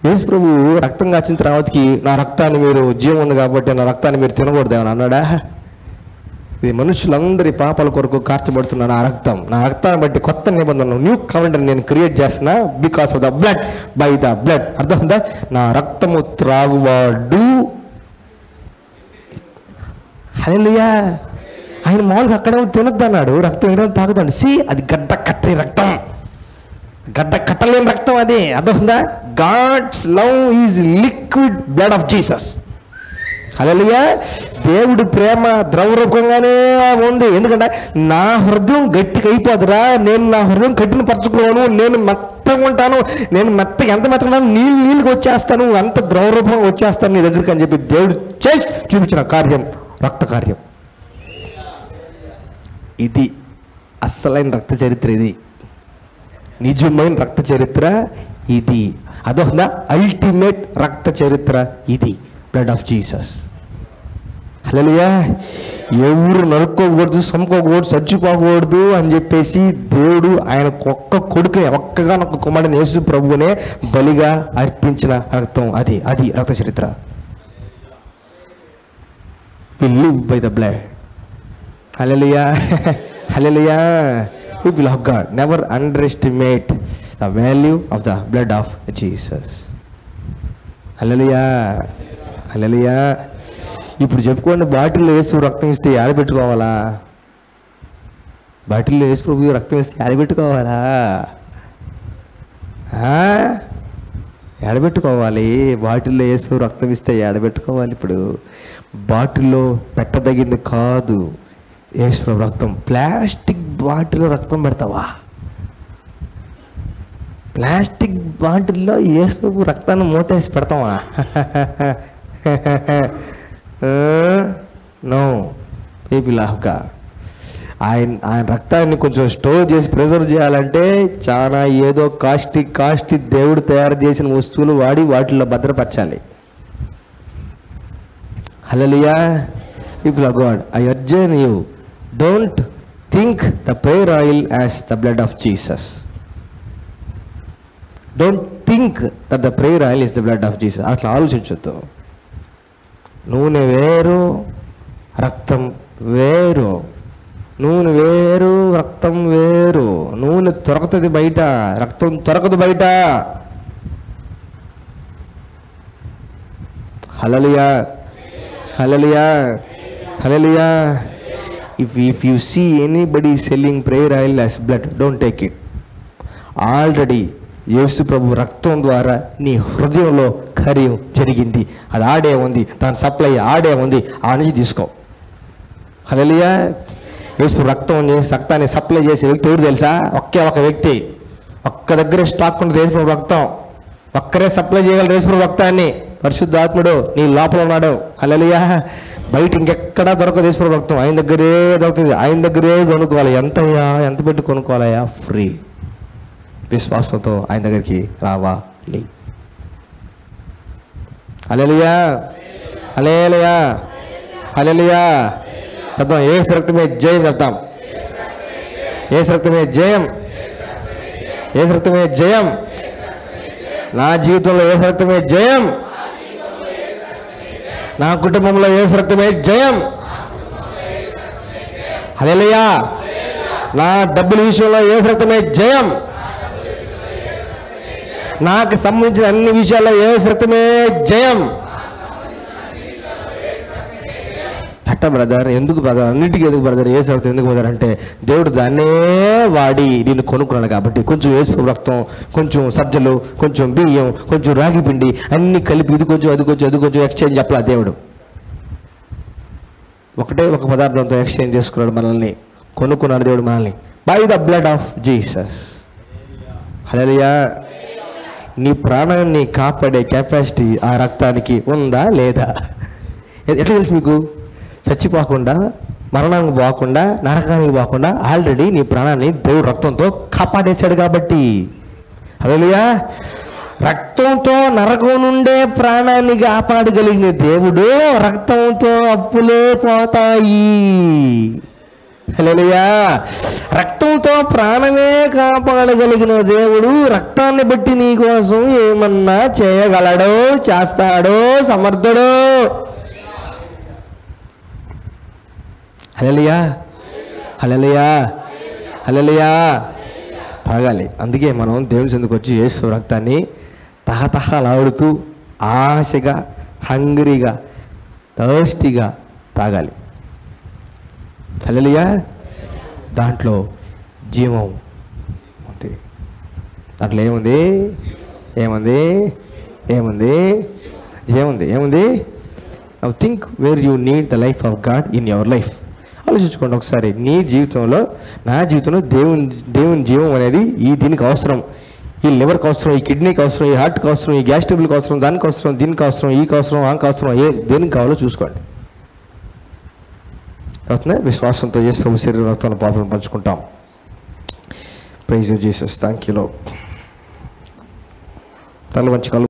యేసు ప్రభు రక్తం కాచిన తర్వాతకి నా రక్తాన్ని మీరు జీవం ఉంది కాబట్టి నా రక్తాన్ని మీరు తినకూడదు ఏమని అన్నాడా? ఇది మనుషులందరి పాపాల కొరకు కార్చబడుతున్న నా రక్తాన్ని బట్టి కొత్త నిబంధనలు, న్యూ కవెంట్ నేను క్రియేట్ చేస్తున్నా because of the blood, by the blood. అర్థం? నా రక్తము త్రాగువాడు. హల్లెలూయా. ఆయన మామూలుగా అక్కడే తినొద్దు అన్నాడు, రక్తం వేయడం తాగుతాడు. అది గడ్డ కట్టని రక్తం, గడ్డ కట్టలేని రక్తం అది. అర్థం? God's love is liquid blood of Jesus. Hallelujah. దేవుడి ప్రేమ ద్రవరూపంగానే ఉంది. ఎందుకంటే నా హృదయం గట్టిగా అయిపోదురా, నేను నా హృదయం కట్టిన పరచుకోను, నేను మెత్తగా ఉంటాను, నేను ఎంత మెత్తగా నీళ్ళకి వచ్చేస్తాను, అంత ద్రవరూపంగా వచ్చేస్తాను నీ దగ్గరికి అని చెప్పి దేవుడు చేసి చూపించిన కార్యం రక్త కార్యం. ఇది అస్సలైన రక్త చరిత్ర. ఇది నిజమైన రక్త చరిత్ర. ఇది అదొక అల్టిమేట్ రక్త చరిత్ర. ఇది బ్లడ్ ఆఫ్ జీసస్. హల్లెలూయా. ఎవరు నరుక్కోకూడదు, చంపుకోకూడదు, చచ్చిపోకూడదు అని చెప్పేసి దేవుడు ఆయన ఒక్కగానొక్క కుమారుని యేసు ప్రభువునే బలిగా అర్పించిన రక్తం. అది రక్త చరిత్ర. We live by the blood. Hallelujah. Hallelujah. People of God, never underestimate the value of the blood of Jesus. Hallelujah. Hallelujah. ఇప్పుడు చెప్పుకోండి, బాటిల్లో యేసు రక్తం ఇస్తే ఆడబెట్టుకోవాలా? బాటిల్లో యేసు ప్రభు రక్తం ఇస్తే ఆడబెట్టుకోవాలా? ఎడబెట్టుకోవాలి. బాటిల్లో యేసు రక్తం ఇస్తే ఎడబెట్టుకోవాలి. ఇప్పుడు బాటిల్లో పెట్టదగింది కాదు యేసు రక్తం. ప్లాస్టిక్ బాటిల్లో రక్తం పెడతావా? ప్లాస్టిక్ బాటిల్లో యేసు రక్తాన్ని మూతేసి పెడతావా? నో. పీపుల్ ఆఫ్ గాడ్, ఆయన రక్తాన్ని కొంచెం స్టోర్ చేసి ప్రిజర్వ్ చేయాలంటే చాలా ఏదో కాస్ట్లీ దేవుడు తయారు చేసిన వస్తువులు వాడి వాటిల్లో భద్రపరచాలి. Hallelujah. People of God, I urge you, don't think the prayer oil as the blood of Jesus. Don't think that the prayer oil is the blood of Jesus. అట్లా ఆలోచించొద్దు. నూనె వేరు, రక్తం వేరు. నూనె వేరు, రక్తం వేరు. నూనె దొరకతుంది బయట, రక్తం దొరకదు బయట. హల్లెలూయా, hallelujah, hallelujah. If you see anybody selling prayer oil as blood, don't take it. Already యేసు ప్రభు రక్తం ద్వారా నీ హృదయంలో కార్యం జరిగింది. అది ఆడే ఉంది, దాని సప్లై ఆడే ఉంది. ఆ నుంచి తీసుకో. హల్లెలూయా. యేసు రక్తాన్ని సప్లై చేసే వ్యక్తి ఎవరు తెలుసా? ఒకే ఒక వ్యక్తి. ఒక్క దగ్గరే స్టాక్ ఉంటుంది యేసు ప్రభు రక్తం. ఒక్కరే సప్లై చేయగలరు యేసు ప్రభు రక్తాన్ని. పరిశుద్ధాత్ముడు నీ లోపల ఉన్నాడు. హల్లెలూయా. బయట ఇంకెక్కడా దొరకదు యేసు ప్రభు రక్తం. ఆయన దగ్గరే దొరుకుతుంది. ఆయన దగ్గరే కొనుక్కోవాలి. ఎంత పెట్టి కొనుక్కోవాలయ్యా? ఫ్రీ. విశ్వాసంతో ఆయన దగ్గరికి రావాలి. హల్లెలూయా, హల్లెలూయా, హల్లెలూయా. చెప్తాం, యేసు రక్తమే జయం. చెప్తాం, యేసు రక్తమే జయం, యేసు రక్తమే జయం. నా జీవితంలో యేసు రక్తమే జయం. నా కుటుంబంలో యేసు రక్తమే జయం. హల్లెలూయా. నా డబ్బుల విషయంలో యేసు రక్తమే జయం. నాకు సంబంధించిన అన్ని విషయాల్లో యేసు రక్తమే జయం. అట్ట బ్రదర్, ఎందుకు బ్రదర్? అన్నిటికీ ఎందుకు బ్రదర్ యేసు రక్తం ఎందుకు బ్రదర్ అంటే, దేవుడు దాన్నే వాడి నేను కొనుక్కున్నాడు కాబట్టి కొంచెం యేసు రక్తం, కొంచెం సజ్జలు, కొంచెం బియ్యం, కొంచెం రాగి పిండి అన్ని కలిపి ఇది కొంచెం అది కొంచెం ఎక్స్చేంజ్ చెప్పలా. దేవుడు ఒకటే ఒక పదార్థంతో ఎక్స్చేంజ్ చేసుకున్నాడు మనల్ని. కొనుక్కున్నాడు దేవుడు మనల్ని by the blood of Jesus. Hallelujah. నీ ప్రాణాన్ని కాపాడే కెపాసిటీ ఆ రక్తానికి ఉందా లేదా? ఎట్లా తెలుసు మీకు? చచ్చిపోకుండా, మరణానికి పోకుండా, నరకానికి పోకుండా ఆల్రెడీ నీ ప్రాణాన్ని దేవుడు రక్తంతో కాపాడేశాడు కాబట్టి. హల్లెలూయా. రక్తంతో నరకం నుండే ప్రాణాన్ని కాపాడగలిగిన దేవుడు రక్తంతో అప్పులే పోతాయి. హల్లెలూయా. రక్తంతో ప్రాణమే కాపాడగలిగిన దేవుడు రక్తాన్ని బట్టి నీ కోసం ఏమన్నా చేయగలడో, చేస్తాడో, సమర్థుడో. హల్లెలూయా, హల్లెలూయా, హల్లెలూయా. తాగాలి. అందుకే మనం దేవుని చెందుకు వచ్చి యేసు రక్తాన్ని తహతహలాడుతూ ఆశగా, హంగ్రీగా, థర్స్టీగా తాగాలి. హల్లెలూయా. దాంట్లో జీవం ఉంది. దాంట్లో ఏముంది? జీవం ఉంది. ఏముంది? Now think where you need the life of God in your life. ఆలోచించుకోండి ఒకసారి. నీ జీవితంలో, నా జీవితంలో దేవుని జీవం అనేది దీనికి అవసరం. ఈ లివర్కి అవసరం, ఈ కిడ్నీకి అవసరం, ఈ హార్ట్కి అవసరం, ఈ గ్యాస్ ట్రబుల్కి అవసరం, దానికి అవసరం, దీనికి అవసరం, ఈకి అవసరం, ఆకి అవసరం, దేనికి కావాలో చూసుకోండి. అవుతుంది. విశ్వాసంతో యేసు ప్రభు శరీర రక్తాల పాపలను పంచుకుంటాం. Praise you Jesus. Thank you Lord. తల వంచి